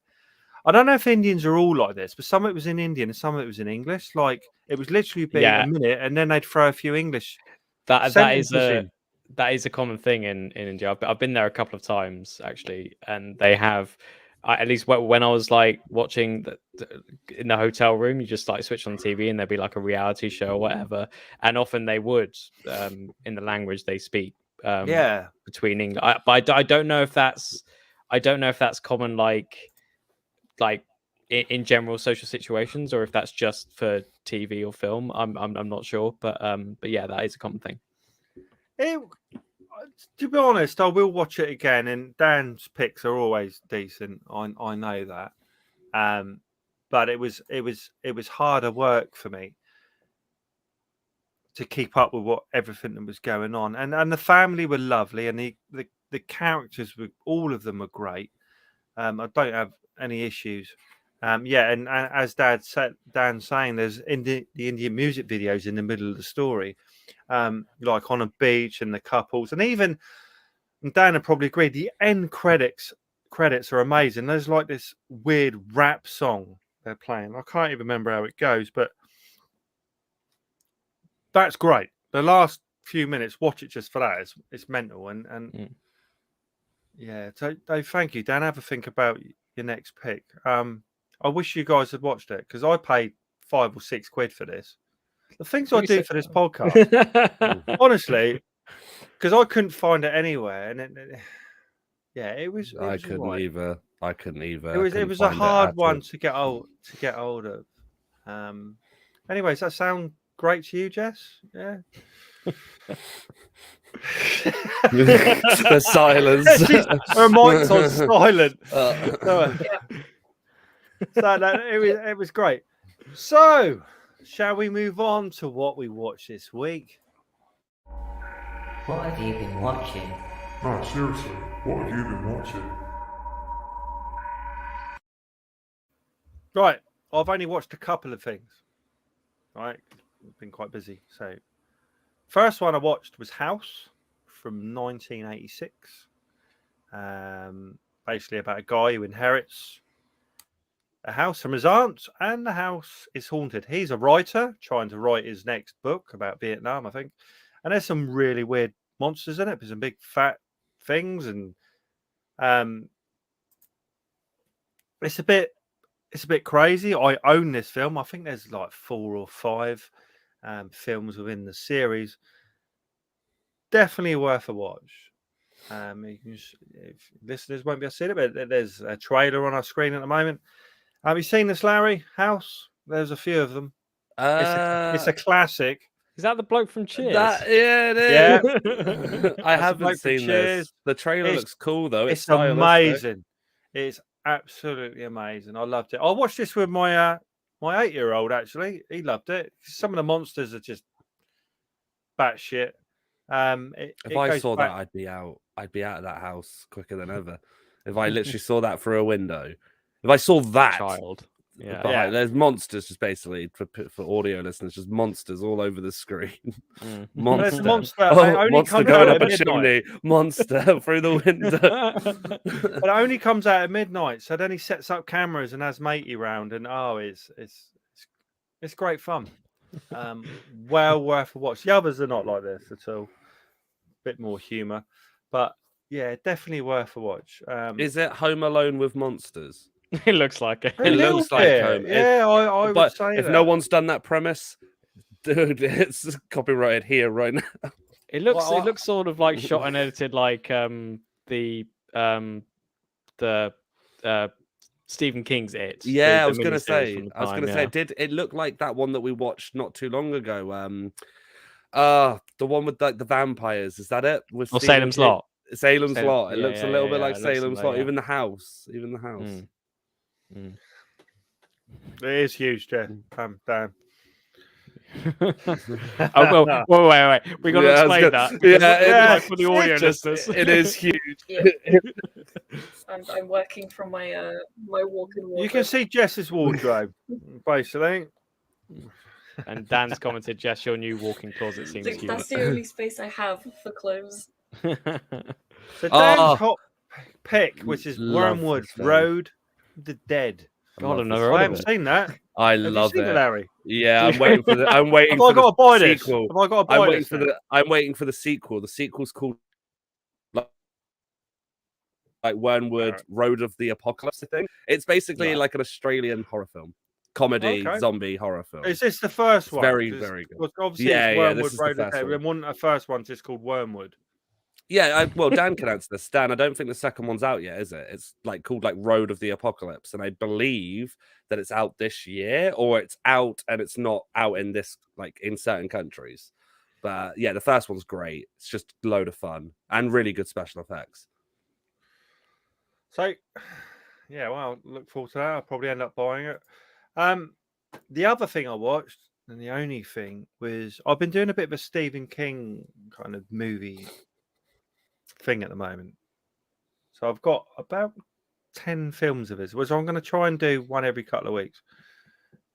I don't know if Indians are all like this, but some of it was in Indian and some of it was in English. Like, it was literally be a minute, and then they'd throw a few English sentences that is a common thing in India. I've been there a couple of times actually, and they have, at least when I was like watching in the hotel room, you just like switch on the TV and there'd be like a reality show or whatever, and often they would in the language they speak between English. But I don't know if that's common like in general social situations, or if that's just for TV or film. I'm not sure, but yeah, that is a common thing. To be honest, I will watch it again, and Dan's picks are always decent. I know that, but it was harder work for me to keep up with everything that was going on, and the family were lovely, and the characters were, all of them were great. I don't have any issues. And as Dan's saying, there's the Indian music videos in the middle of the story, like on a beach, and the couples, and even, and Dan would probably agree, the end credits are amazing. There's like this weird rap song they're playing. I can't even remember how it goes, but that's great. The last few minutes, watch it just for that. It's mental, and yeah. So thank you, Dan. Have a think about your next pick. I wish you guys had watched it, because I paid £5 or £6 for this. The things I do for this podcast, honestly, because I couldn't find it anywhere, and it was. I couldn't either. It was a hard one to get hold of. Anyways, that sound great to you, Jess? Yeah. The silence. Her mic's on silent. It was great. So, shall we move on to what we watched this week? What have you been watching? No, seriously, what have you been watching? Right, I've only watched a couple of things. Right, I've been quite busy. So, first one I watched was House from 1986. Basically about a guy who inherits a house from his aunt, and the house is haunted. He's a writer trying to write his next book about Vietnam, I think. And there's some really weird monsters in it. There's some big fat things, and it's a bit crazy. I own this film. I think there's like 4 or 5 films within the series. Definitely worth a watch. If listeners won't be able to see it, but there's a trailer on our screen at the moment. Have you seen this, Larry? House? There's a few of them. It's a classic. Is that the bloke from Cheers? Yeah, it is. Yeah. I haven't seen this. The trailer looks cool, though. It's amazing. It's absolutely amazing. I loved it. I watched this with my 8-year-old, actually. He loved it. Some of the monsters are just batshit. If I saw that, I'd be out. I'd be out of that house quicker than ever. If I literally saw that through a window. If I saw that, Yeah. behind. There's monsters, just basically for audio listeners, just monsters all over the screen. Mm. There's a Monster, monster. It oh, only monster comes going out up at a midnight. chimney, monster through the window. But it only comes out at midnight. So then he sets up cameras and has matey round, and it's great fun. Well worth a watch. The others are not like this at all. Bit more humour, but yeah, definitely worth a watch. Is it Home Alone with monsters? It looks like it. A It little looks like bit, Home. yeah, I would But say if that. no one's done that premise, dude, it's copyrighted here right now. It looks Well, it looks sort of like shot and edited like the Stephen King's It. Yeah, the I was gonna miniseries say. from the I was time, gonna say. yeah. Did it look like that one that we watched not too long ago? The one with like the vampires. Is that it? With Or Stephen Salem's King? Lot. Salem's Salem- Lot. It yeah, looks yeah, a little yeah, bit yeah, like it looks Salem's like Lot. that, Even the house. Even the house. Mm. Mm. It is huge, Jeff. Dan. Oh, well, wait. We got to Yeah, I was explain gonna- that. Because yeah, like for the audio listeners. It is huge. I'm working from my my walk-in wardrobe. You can see Jess's wardrobe, basically. And Dan's commented, Jess, your new walk-in closet seems huge. That's the only space I have for clothes. So Dan's Oh. hot pick, which is Love Wormwood this film. Road of the Dead. God, I've love never this heard I of haven't it. seen that. I Have love you seen it. Larry? Yeah, I'm waiting for the. I'm waiting Have I for got the to buy this? sequel. Have I got to I'm buy waiting this? for now? I'm waiting for the sequel. The sequel's called like Wormwood Alright. Road of the Apocalypse. I think it's basically Right. like an Australian horror film, comedy Okay. zombie horror film. Is this the first It's one? very, 'Cause- very good. because obviously, Yeah, it's yeah, Wormwood this is the Road of the first Dead. one. And one, a first one's just called Wormwood. Yeah, well, Dan can answer this. Dan, I don't think the second one's out yet, is it? It's like called like Road of the Apocalypse, and I believe that it's out this year, or it's out and it's not out in this like in certain countries. But yeah, the first one's great. It's just a load of fun and really good special effects. So, yeah, well, look forward to that. I'll probably end up buying it. The other thing I watched, and the only thing, was I've been doing a bit of a Stephen King kind of movie thing at the moment. So I've got about 10 films of his, which I'm going to try and do one every couple of weeks.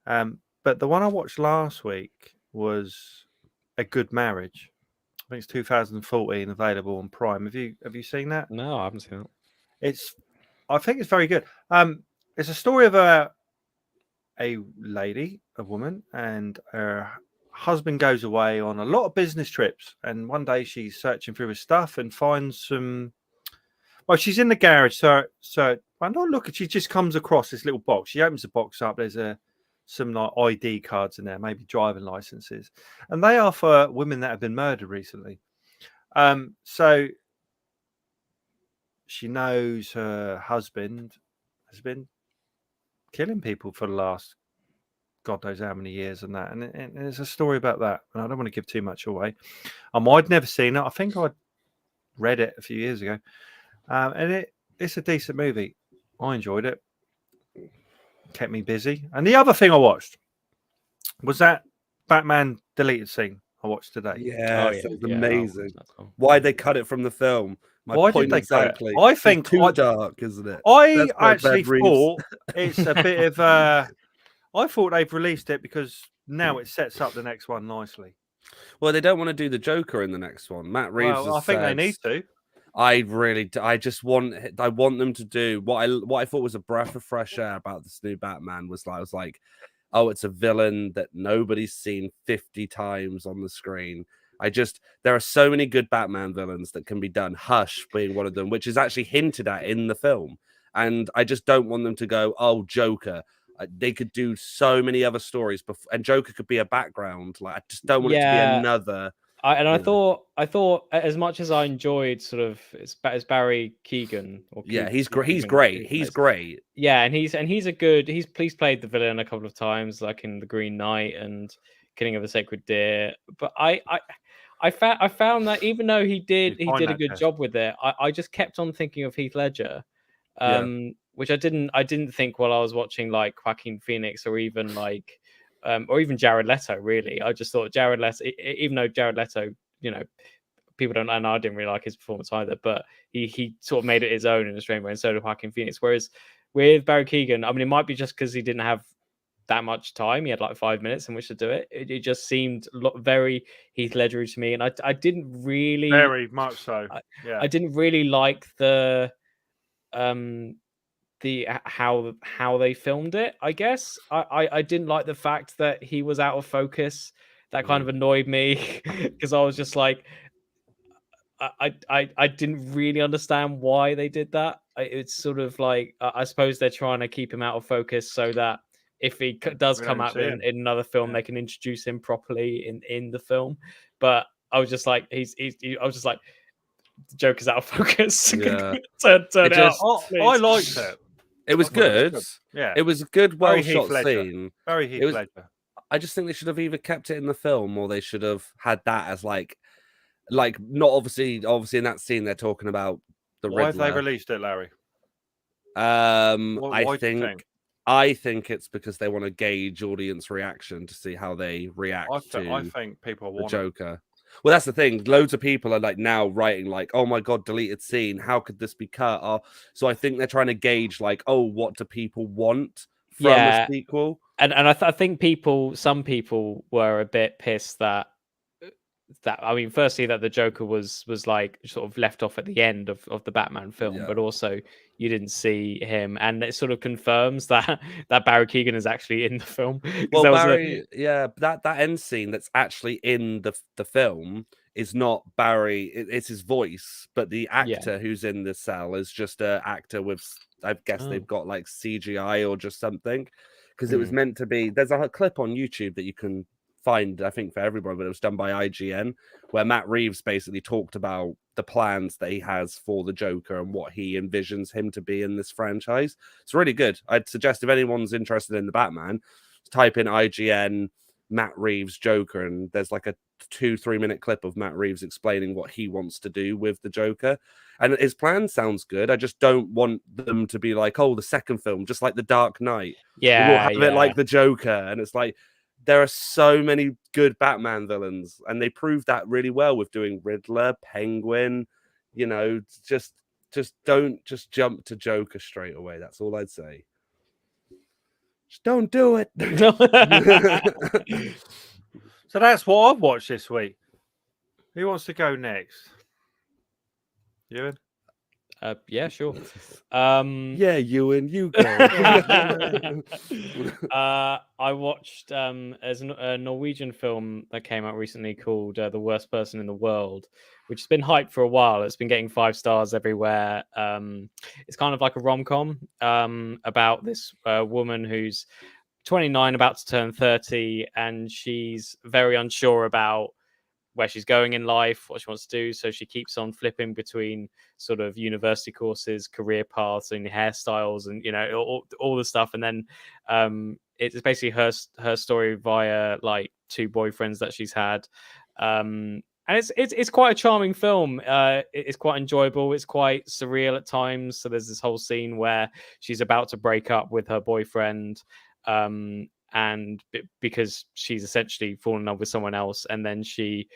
But the one I watched last week was A Good Marriage. I think it's 2014, available on Prime. Have you seen that? No, I haven't seen it. I think it's very good. It's a story of a lady, a woman, and her husband goes away on a lot of business trips. And one day she's searching through his stuff and finds some. Well, she's in the garage, so well, not looking. She just comes across this little box. She opens the box up. There's some like ID cards in there, maybe driving licenses, and they are for women that have been murdered recently. So she knows her husband has been killing people for the last God knows how many years and that. And it's a story about that. And I don't want to give too much away. I'd never seen it. I think I'd read it a few years ago. And it's a decent movie. I enjoyed it. Kept me busy. And the other thing I watched was that Batman deleted scene I watched today. Yeah, Oh, it was yeah, amazing. that's cool. Why they cut it from the film? My Why did point they cut it? exactly. I It's think too I- dark, isn't it? I That's why actually Ben Reeves- thought it's a bit of I thought they've released it because now it sets up the next one nicely. Well, they don't want to do the Joker in the next one. Matt Reeves. Well, I has think they said- need to. I just want them to do what I thought was a breath of fresh air about this new Batman was like, oh, it's a villain that nobody's seen 50 times on the screen. There are so many good Batman villains that can be done. Hush being one of them, which is actually hinted at in the film. And I just don't want them to go, oh, Joker. They could do so many other stories before, and Joker could be a background. Like I just don't want it to be another. I Yeah. thought as much as I enjoyed sort of it's Barry Keegan. Yeah, he's Keegan, great. He's great. Yeah, and he's a good. He's played the villain a couple of times, like in The Green Knight and Killing of a Sacred Deer. But I found that even though he did You find a that, good Tess? job with it, I just kept on thinking of Heath Ledger, Yeah. which I didn't think while I was watching like Joaquin Phoenix or even like. Or even Jared Leto, really. I just thought Jared Leto, even though Jared Leto, people don't, and I didn't really like his performance either, but he sort of made it his own in a strange way, and so did Joaquin Phoenix. Whereas with Barry Keoghan, I mean, it might be just because he didn't have that much time. He had like 5 minutes in which to do it. It just seemed very Heath Ledger to me, and I didn't really, very much so. Yeah, I didn't really like um how they filmed it. I guess I didn't like the fact that he was out of focus. That kind of annoyed me because I was just like, I didn't really understand why they did that. It's sort of like I suppose they're trying to keep him out of focus so that if he does We come don't out see him. in another film, Yeah. they can introduce him properly in the film. But I was just like, I was just like, the Joker's out of focus. Yeah. turn It it out. just- I please. liked it. It was I thought it good. was Yeah, It was a good, Very well shot Heath Ledger. scene. very It Heath was- Ledger. I just think they should have either kept it in the film or they should have had that as like not obviously in that scene they're talking about the Why have Riddler. they released it, Larry? I Why do you think I think it's because they want to gauge audience reaction to see how they react I to think people the want it. Joker. Well, that's the thing. Loads of people are like now writing like, "Oh my god, deleted scene. How could this be cut?" So I think they're trying to gauge like, "Oh, what do people want from Yeah. a sequel?" And I think some people were a bit pissed that I mean, firstly, that the Joker was like sort of left off at the end of the Batman film, Yeah. but also you didn't see him, and it sort of confirms that Barry Keoghan is actually in the film. 'Cause Well, there was Barry, yeah, that end scene that's actually in the film is not Barry. It's his voice, but the actor who's in the cell is just an actor with. I guess they've got like CGI or just something, because it was meant to be. There's a clip on YouTube that you can find, I think, for everybody, but it was done by IGN, where Matt Reeves basically talked about the plans that he has for the Joker and what he envisions him to be in this franchise. It's really good. I'd suggest if anyone's interested in the Batman, type in IGN Matt Reeves Joker, and there's like a 2-3 minute clip of Matt Reeves explaining what he wants to do with the Joker. And his plan sounds good. I just don't want them to be like, oh, the second film, just like The Dark Knight. We'll have it like the Joker. And it's like, there are so many good Batman villains, and they proved that really well with doing Riddler, Penguin. You know, just don't just jump to Joker straight away. That's all I'd say. Just don't do it. So that's what I've watched this week. Who wants to go next? Ewan? Yeah, sure. Yeah, Ewan, you go. I watched there's a Norwegian film that came out recently called The Worst Person in the World, which has been hyped for a while. It's been getting 5 stars everywhere. It's kind of like a rom-com about this woman who's 29, about to turn 30, and she's very unsure about where she's going in life, what she wants to do. So she keeps on flipping between sort of university courses, career paths, and hairstyles, and all the stuff. And then it's basically her story via like 2 boyfriends that she's had. And it's quite a charming film. It's quite enjoyable. It's quite surreal at times. So there's this whole scene where she's about to break up with her boyfriend. And because she's essentially fallen in love with someone else, and then she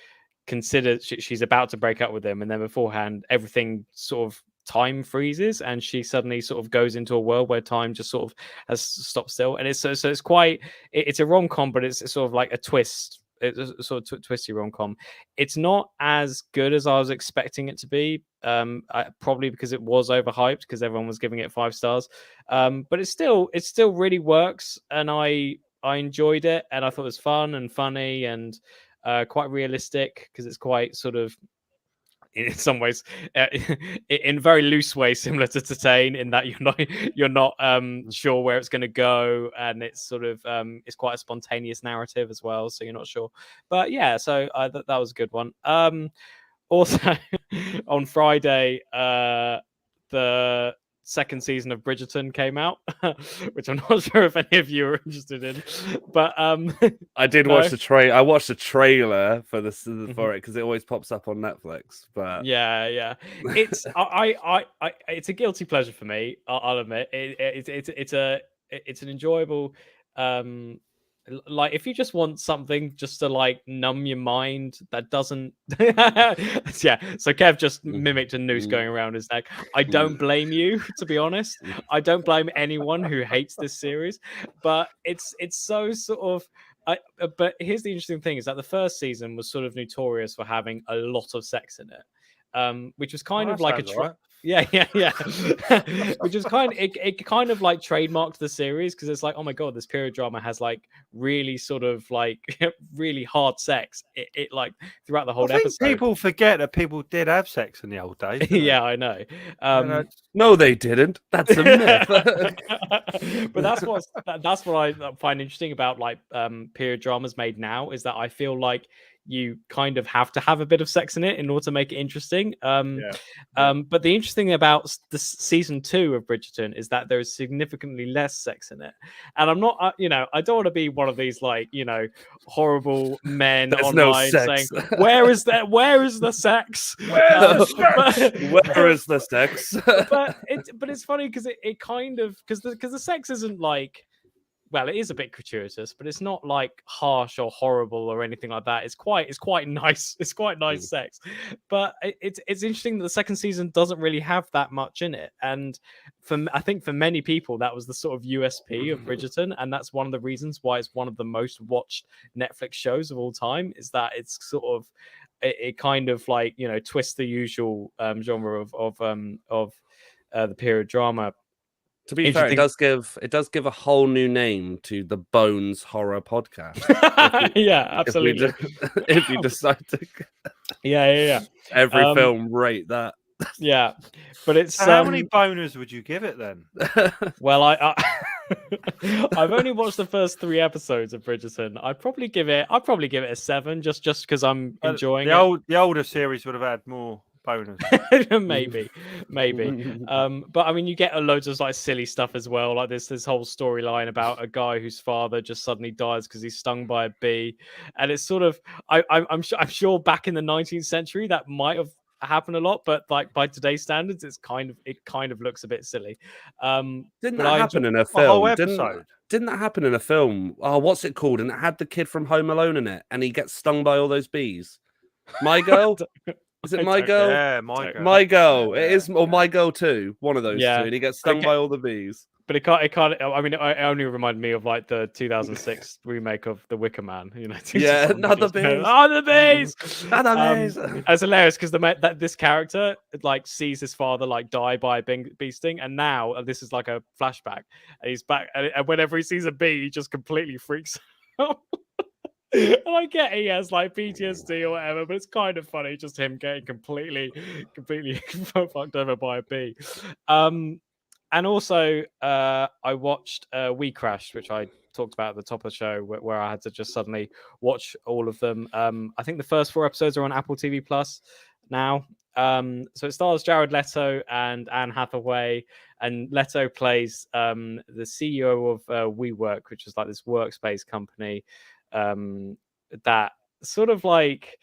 considers she's about to break up with him, and then beforehand everything sort of time freezes, and she suddenly sort of goes into a world where time just sort of has stopped still. And it's so it's quite it's a rom-com, but it's sort of like a twist. It's a sort of twisty rom-com. It's not as good as I was expecting it to be, probably because it was overhyped because everyone was giving it 5 stars, but it still really works, and I enjoyed it, and I thought it was fun and funny and quite realistic, because it's quite sort of, in some ways, in very loose way, similar to Titane, in that you're not sure where it's going to go, and it's sort of it's quite a spontaneous narrative as well, so you're not sure. But yeah, so that was a good one. Also, on Friday, the second season of Bridgerton came out, which I'm not sure if any of you are interested in, but I did watch the trailer. I watched the trailer for it because it always pops up on Netflix. But yeah, it's it's a guilty pleasure for me. I'll admit it's an enjoyable like if you just want something just to like numb your mind that doesn't yeah, so Kev just mimicked a noose going around his neck. I don't blame you, to be honest. I don't blame anyone who hates this series, but it's so sort of but here's the interesting thing is that the first season was sort of notorious for having a lot of sex in it, which was kind of like a right. yeah, which is it kind of like trademarked the series because it's like, oh my god, this period drama has like really sort of like really hard sex. It like throughout the whole I think episode. people forget that people did have sex in the old days. don't they? Yeah, I know. No, they didn't. That's a myth. But that's what I find interesting about like period dramas made now is that I feel like you kind of have to have a bit of sex in it in order to make it interesting. But the interesting thing about the season 2 of Bridgerton is that there is significantly less sex in it. And I'm not, I don't want to be one of these like, horrible men There's online no sex. saying, "Where is the sex? Where is the sex? but it's funny because it kind of because the sex isn't like, well, it is a bit gratuitous, but it's not like harsh or horrible or anything like that. It's quite nice. It's quite nice sex, but it's interesting that the second season doesn't really have that much in it. And I think for many people that was the sort of USP of Bridgerton, and that's one of the reasons why it's one of the most watched Netflix shows of all time. Is that it's sort of it kind of like twists the usual genre of the period drama. To be fair, it does give a whole new name to the Bones Horror Podcast. Yeah, absolutely. If you decide to, yeah. Every film rate that. Yeah, but it's how many boners would you give it then? Well, I've only watched the first 3 episodes of Bridgerton. I'd probably give it a 7, just because I'm enjoying it. The older series would have had more bonus. maybe but I mean you get loads of like silly stuff as well, like this whole storyline about a guy whose father just suddenly dies because he's stung by a bee, and it's sort of I'm sure back in the 19th century that might have happened a lot, but like by today's standards it kind of looks a bit silly. Didn't that happen in a film? The whole episode. Didn't that happen in a film? Oh, what's it called? And it had the kid from Home Alone in it, and he gets stung by all those bees. My Girl. Is it My Girl? Yeah, My Girl. My Girl. It is, or My Girl 2. One of those 2. And he gets stung Okay. by all the bees. But it can't. I mean, it only reminded me of like the 2006 remake of The Wicker Man. Yeah, not the bees. Oh, the bees! Not the bees. It's hilarious because this character like sees his father like die by a bee sting, and now this is like a flashback, and he's back, and whenever he sees a bee, he just completely freaks out. And I get he has like PTSD or whatever, but it's kind of funny just him getting completely fucked over by a bee. And also, I watched We Crashed, which I talked about at the top of the show, where I had to just suddenly watch all of them. I think the first 4 episodes are on Apple TV Plus now. So it stars Jared Leto and Anne Hathaway, and Leto plays the CEO of WeWork, which is like this workspace company that sort of like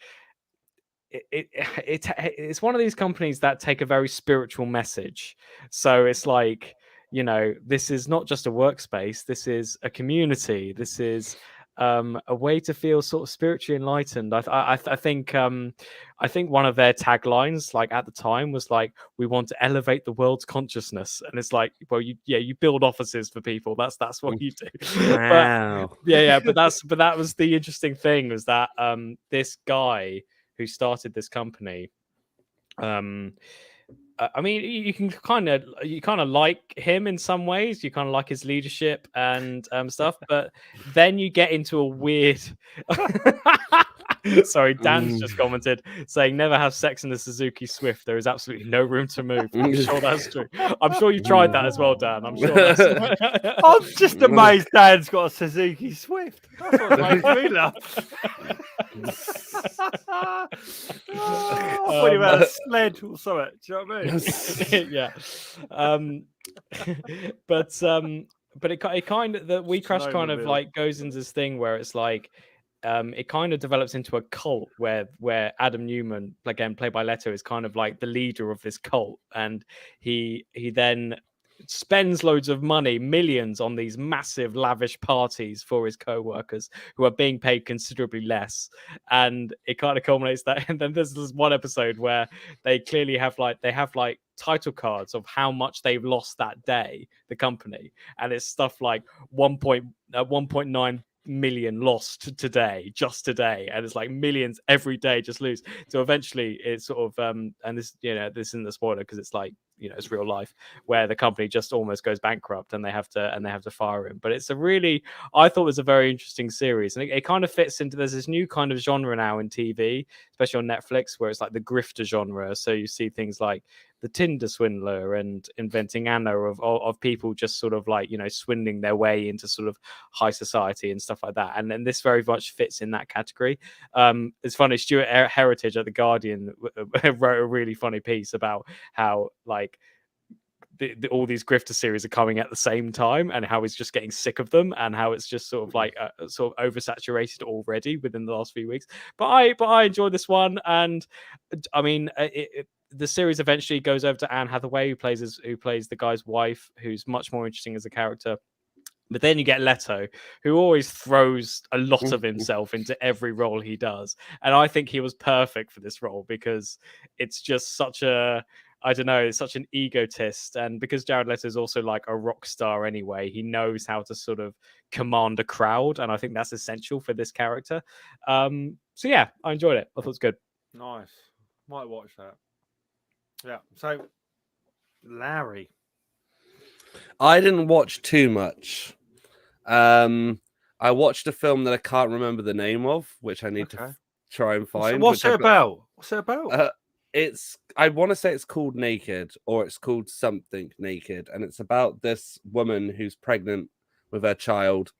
it's one of these companies that take a very spiritual message. So it's like, this is not just a workspace, this is a community, this is a way to feel sort of spiritually enlightened. I think one of their taglines, like at the time, was like, "We want to elevate the world's consciousness," and it's like, well, you build offices for people. That's what you do. Wow. But that was the interesting thing, was that this guy who started this company, I mean, you kind of like him in some ways. You kind of like his leadership and stuff, but then you get into a weird. Sorry, Dan's just commented saying, "Never have sex in the Suzuki Swift. There is absolutely no room to move." I'm sure that's true. I'm sure you tried that as well, Dan. I'm sure. I'm just amazed Dan's got a Suzuki Swift. That's what makes me laugh. I thought you had a sled or something. Do you know what I mean? Yeah. But it kind of, the We Crash kind of like goes into this thing where it's like it kind of develops into a cult where Adam Newman, again played by Leto, is kind of like the leader of this cult, and he then spends loads of money, millions, on these massive lavish parties for his co-workers who are being paid considerably less, and it kind of culminates that. And then there's this one episode where they clearly have like title cards of how much they've lost that day, the company, and it's stuff like 1.9 million lost today, just today, and it's like millions every day just lose. So eventually it's sort of and this, this isn't the spoiler because it's like, it's real life, where the company just almost goes bankrupt and they have to fire him. But it's I thought it was a very interesting series, and it kind of fits into, there's this new kind of genre now in TV, especially on Netflix, where it's like the grifter genre. So you see things like the Tinder swindler and Inventing Anna, of people just sort of like, swindling their way into sort of high society and stuff like that. And then this very much fits in that category. It's funny, Stuart Heritage at The Guardian wrote a really funny piece about how like all these grifter series are coming at the same time, and how he's just getting sick of them, and how it's just sort of like sort of oversaturated already within the last few weeks. But I enjoyed this one, and I mean, the series eventually goes over to Anne Hathaway, who plays the guy's wife, who's much more interesting as a character. But then you get Leto, who always throws a lot of himself into every role he does. And I think he was perfect for this role, because it's just such it's such an egotist. And because Jared Leto is also like a rock star anyway, he knows how to sort of command a crowd. And I think that's essential for this character. So yeah, I enjoyed it. I thought it was good. Nice. Might watch that. Yeah. So, Larry. I didn't watch too much. I watched a film that I can't remember the name of, which I need to try and find. What's it about? What's it about? I want to say it's called Naked, or it's called something Naked, and it's about this woman who's pregnant with her child,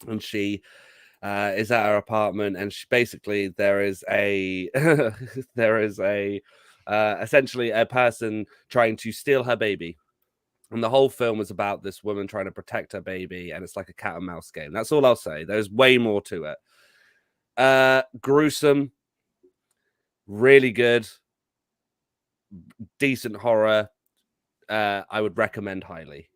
and she is at her apartment, and basically there is essentially a person trying to steal her baby. And the whole film is about this woman trying to protect her baby, and it's like a cat and mouse game. That's all I'll say. There's way more to it. Gruesome, really good, decent horror. I would recommend highly.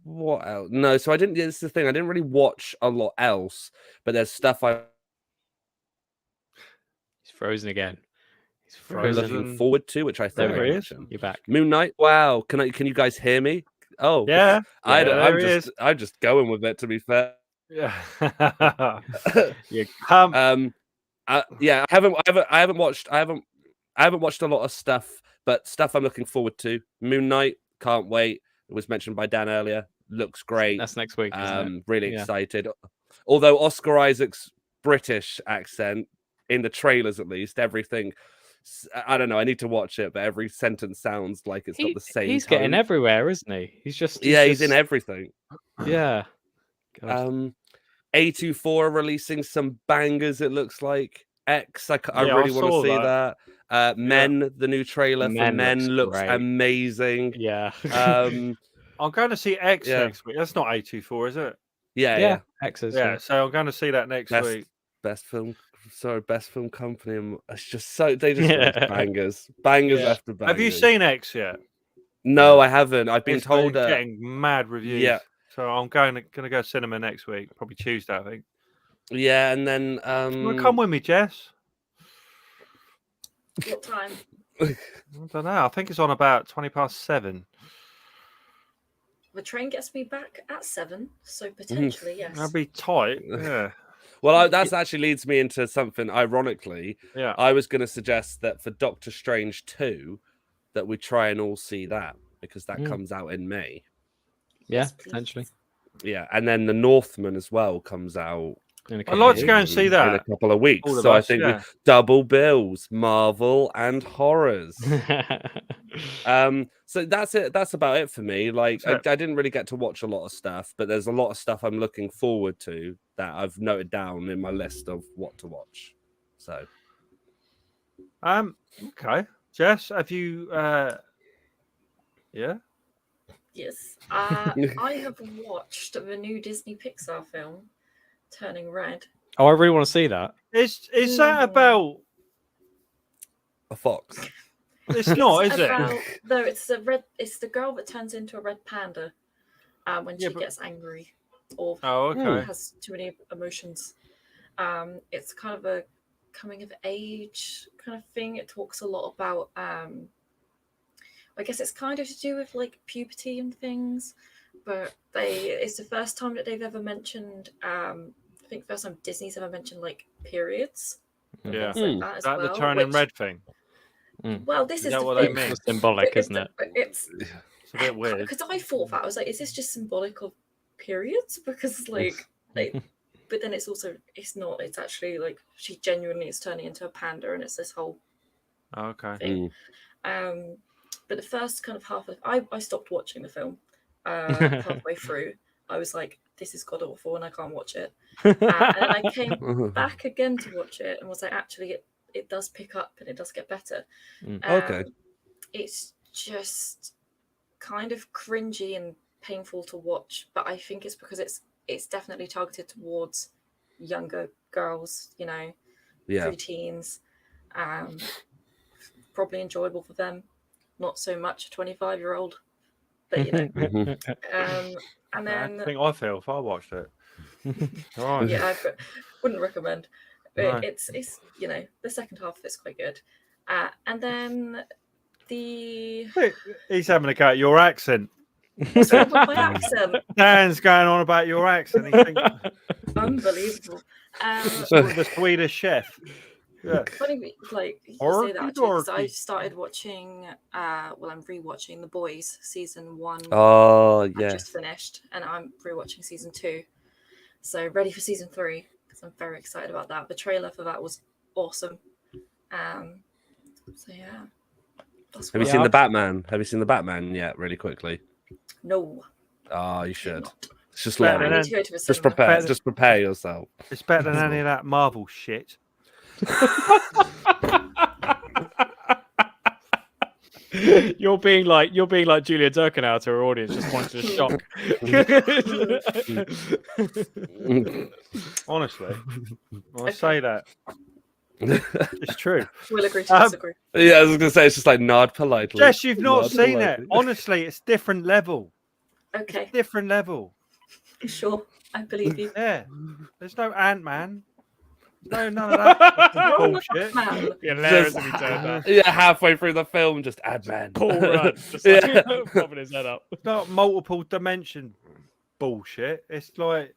What else? No, so I didn't. This is the thing. I didn't really watch a lot else, but there's stuff He's frozen again. I'm looking forward to, which I thought There I he is. mentioned. You're back. Moon Knight. Wow, can you guys hear me? Oh Yeah. I'm just going with it, to be fair. Yeah. Yeah, I haven't watched a lot of stuff, but stuff I'm looking forward to. Moon Knight, can't wait. It was mentioned by Dan earlier. Looks great. That's next week. Isn't it? Really excited. Although Oscar Isaac's British accent in the trailers, at least, everything. I don't know. I need to watch it, but every sentence sounds like it's got the same. He's tone. Getting everywhere, isn't he? He's in everything. Yeah. A24 are releasing some bangers. It looks like X. I really want to see that. Men, the new trailer for Men looks amazing. Yeah. I'm going to see X next week. That's not A24, is it? Yeah. X is. Yeah, so I'm going to see that next week. Best film company. And it's just they just release bangers after bangers. Have you seen X yet? No, I haven't. I've been told getting mad reviews. Yeah. So I'm going to go cinema next week, probably Tuesday, I think. Yeah, and then come with me, Jess. What time? I don't know. I think it's on about 7:20. The train gets me back at 7, so potentially yes. That'd be tight. Yeah. Well, that actually leads me into something. Ironically, yeah, I was going to suggest that for Doctor Strange 2, that we try and all see that, because that comes out in May. Yeah, Yes, potentially. Yeah, and then The Northman as well comes out. I'd like to go and see that in a couple of weeks. So I think we double bills, Marvel and horrors. So that's it. That's about it for me. Like I didn't really get to watch a lot of stuff, but there's a lot of stuff I'm looking forward to that I've noted down in my list of what to watch. So, okay, Jess, have you? Yeah. Yes. I have watched the new Disney Pixar film, Turning Red. Oh, I really want to see that. Is that about a fox? It's not, is it? No, it's the girl that turns into a red panda when Yeah, she but- gets angry or Oh, okay. has too many emotions. It's kind of a coming of age kind of thing. It talks a lot about I guess it's kind of to do with like puberty and things, but it's the first time that they've ever mentioned I think first time Disney's ever mentioned like periods and Yeah. things like that as That well. the turning which- red thing. Well, this Is is that the what they thing. mean? It's symbolic, isn't it? It's It's a bit weird. because I thought that I was like, is this just symbolic of periods? Because like, but then it's not. It's actually like she genuinely is turning into a panda, and it's this whole Okay. thing. But the first kind of half of I stopped watching the film halfway through. I was like, this is god awful, and I can't watch it. And then I came back again to watch it, and was like, actually, it does pick up and it does get better. Okay. It's just kind of cringy and painful to watch, but I think it's because it's definitely targeted towards younger girls, you know, Yeah. preteens. Probably enjoyable for them, not so much a 25-year-old, but you know. And then I think I feel if I watched it. All right. yeah, I wouldn't recommend. No. It's you know, the second half of it's quite good, and then the He's having a go at your accent. what's wrong with my accent? Dan's going on about your accent. He thinks Unbelievable. the Swedish chef. Yeah. Funny, like you say that because I started watching. Well, I'm rewatching The Boys season 1. Oh, I yeah. just finished, and I'm rewatching season 2. So ready for season 3 because I'm very excited about that. The trailer for that was awesome. So yeah. That's Have you what- seen the Batman? Have you seen the Batman yet? Really quickly. No. Oh, you should. not. It's just Better long. I than need to go to a Just cinema. prepare. Better- Just prepare yourself. It's better than any of that Marvel shit. You're being like Julia Durkin to her audience, just pointing to shock. Honestly, I say that. It's true. We'll agree to disagree. Yeah, I was gonna say it's just like nod politely. Jess, you've not Nod seen it. politely. Honestly, it's different level. Okay, Different level. sure. I believe you. Yeah. There's no Ant-Man. No, none of that fucking bullshit. Man. Be hilarious Just- if he turned up. Yeah, halfway through the film, just add man. Paul Rudd, just Yeah. like, popping his head up. It's not multiple dimension bullshit. It's like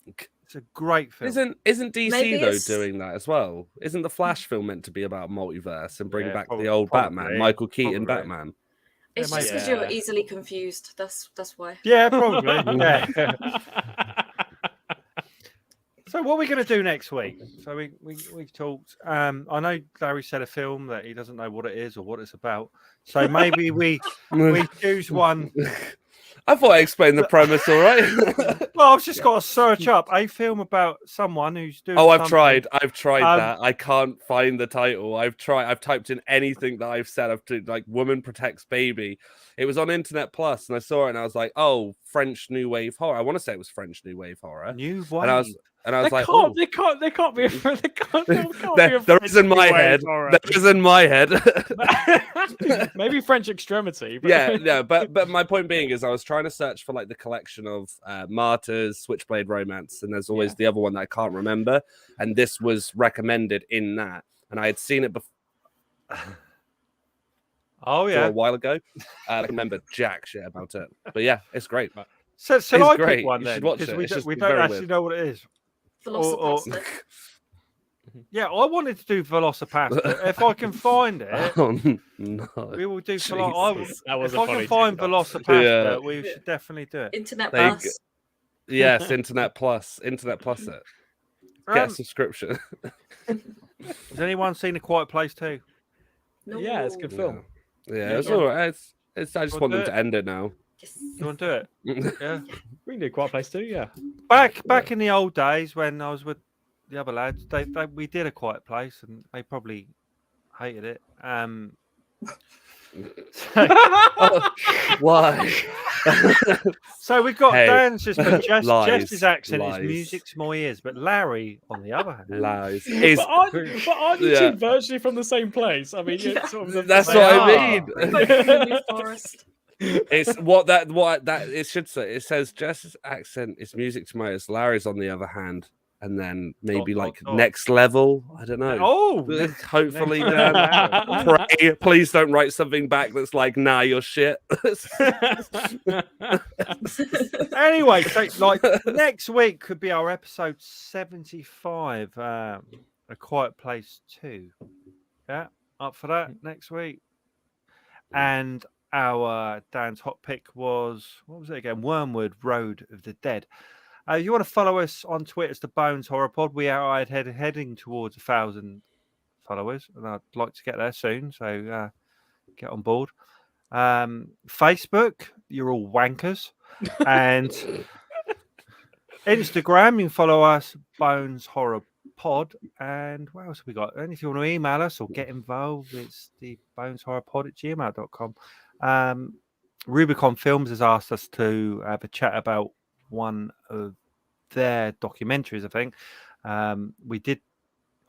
it's a great film. Isn't DC Maybe though it's- doing that as well? Isn't the Flash film meant to be about multiverse and bring Yeah, back probably- the old probably, Batman, Michael Keaton probably. Batman? It's Yeah, just because mate. you're Yeah. easily confused. That's why. Yeah, probably. Yeah. So what are we going to do next week? So we talked. I know Larry said a film that he doesn't know what it is or what it's about. So maybe we choose one. I thought I explained the premise all right. Well, I've just got to search up a film about someone who's doing. Oh, I've something. tried Um, that. I can't find the title. I've typed in anything that I've said. I've did, like woman protects baby. It was on Internet Plus, and I saw it, and I was like, oh, French New Wave horror. I want to say it was French New Wave horror. New And I was Wave. and I was They like, can't, oh, they can't be. They can't be there is in my head. There is in my head. Maybe French extremity. But... yeah, but my point being is I was trying to search for like the collection of Martyrs, Switchblade Romance, and there's always the other one that I can't remember, and this was recommended in that, and I had seen it before Oh a yeah. while ago. I remember jack shit about it, but yeah, it's great. So It's I great. pick one You then? should watch 'Cause it. we It's don't, just we don't very actually weird. know what it is. Velocipastic. Yeah, I wanted to do Velocipastor. If I can find it, Oh no! we will do. That was If a I funny can find TikTok. Velocipastor, Yeah. we should definitely do it. Internet There you Plus. Yes, Internet Plus it. Get a Um, subscription. has anyone seen A Quiet Place too? No. Yeah, it's a good film. Yeah, it's Yeah. all right. It's. I just Wanna want them do to end it now. Yes. You want to do it? Yeah. We can do Quiet Place too. Yeah. Back in the old days when I was with the other lads, we did A Quiet Place, and they probably hated it. Why? So we've got Hey. Dan's just put Lies, Jess's accent lies. is music to my ears, but Larry, on the other hand, Lies. But aren't you Yeah. two virtually from the same place? I mean, you're Yeah. sort of the, That's They what I are. mean. We're both from the New Forest. It's what that it should say. It says Jess's accent is music to my ears. Larry's on the other hand, and then maybe Dot, like dot, dot. next level. I don't know. Oh, Hopefully, next Dan. level. Pray, please don't write something back that's like, "Nah, you're shit." Anyway, so like next week could be our episode 75, A Quiet Place 2. Yeah, up for that next week. And our Dan's hot pick was, what was it again? Wormwood Road of the Dead. You want to follow us on Twitter? It's the Bones Horror Pod. We are heading towards 1,000 followers, and I'd like to get there soon. So get on board. Facebook, you're all wankers, and Instagram, you can follow us, Bones Horror Pod. And what else have we got? And if you want to email us or get involved, it's the boneshorrorpod@gmail.com. Rubicon Films has asked us to have a chat about one of their documentaries, I think. I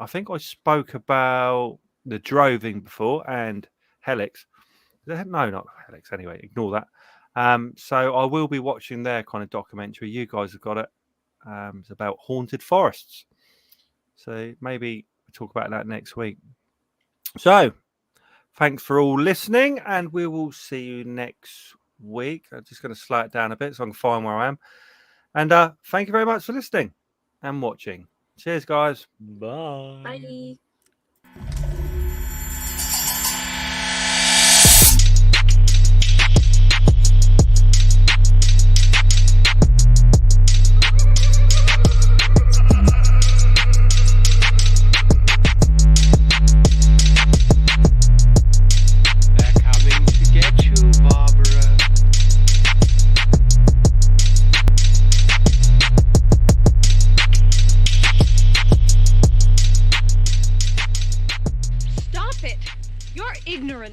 think I spoke about The Droving before and Helix. No, not Helix. Anyway, ignore that. So I will be watching their kind of documentary. You guys have got it. It's about haunted forests. So maybe we'll talk about that next week. So thanks for all listening, and we will see you next week. I'm just going to slow it down a bit so I can find where I am. And thank you very much for listening and watching. Cheers, guys. Bye. Bye. Stop it! You're ignorant.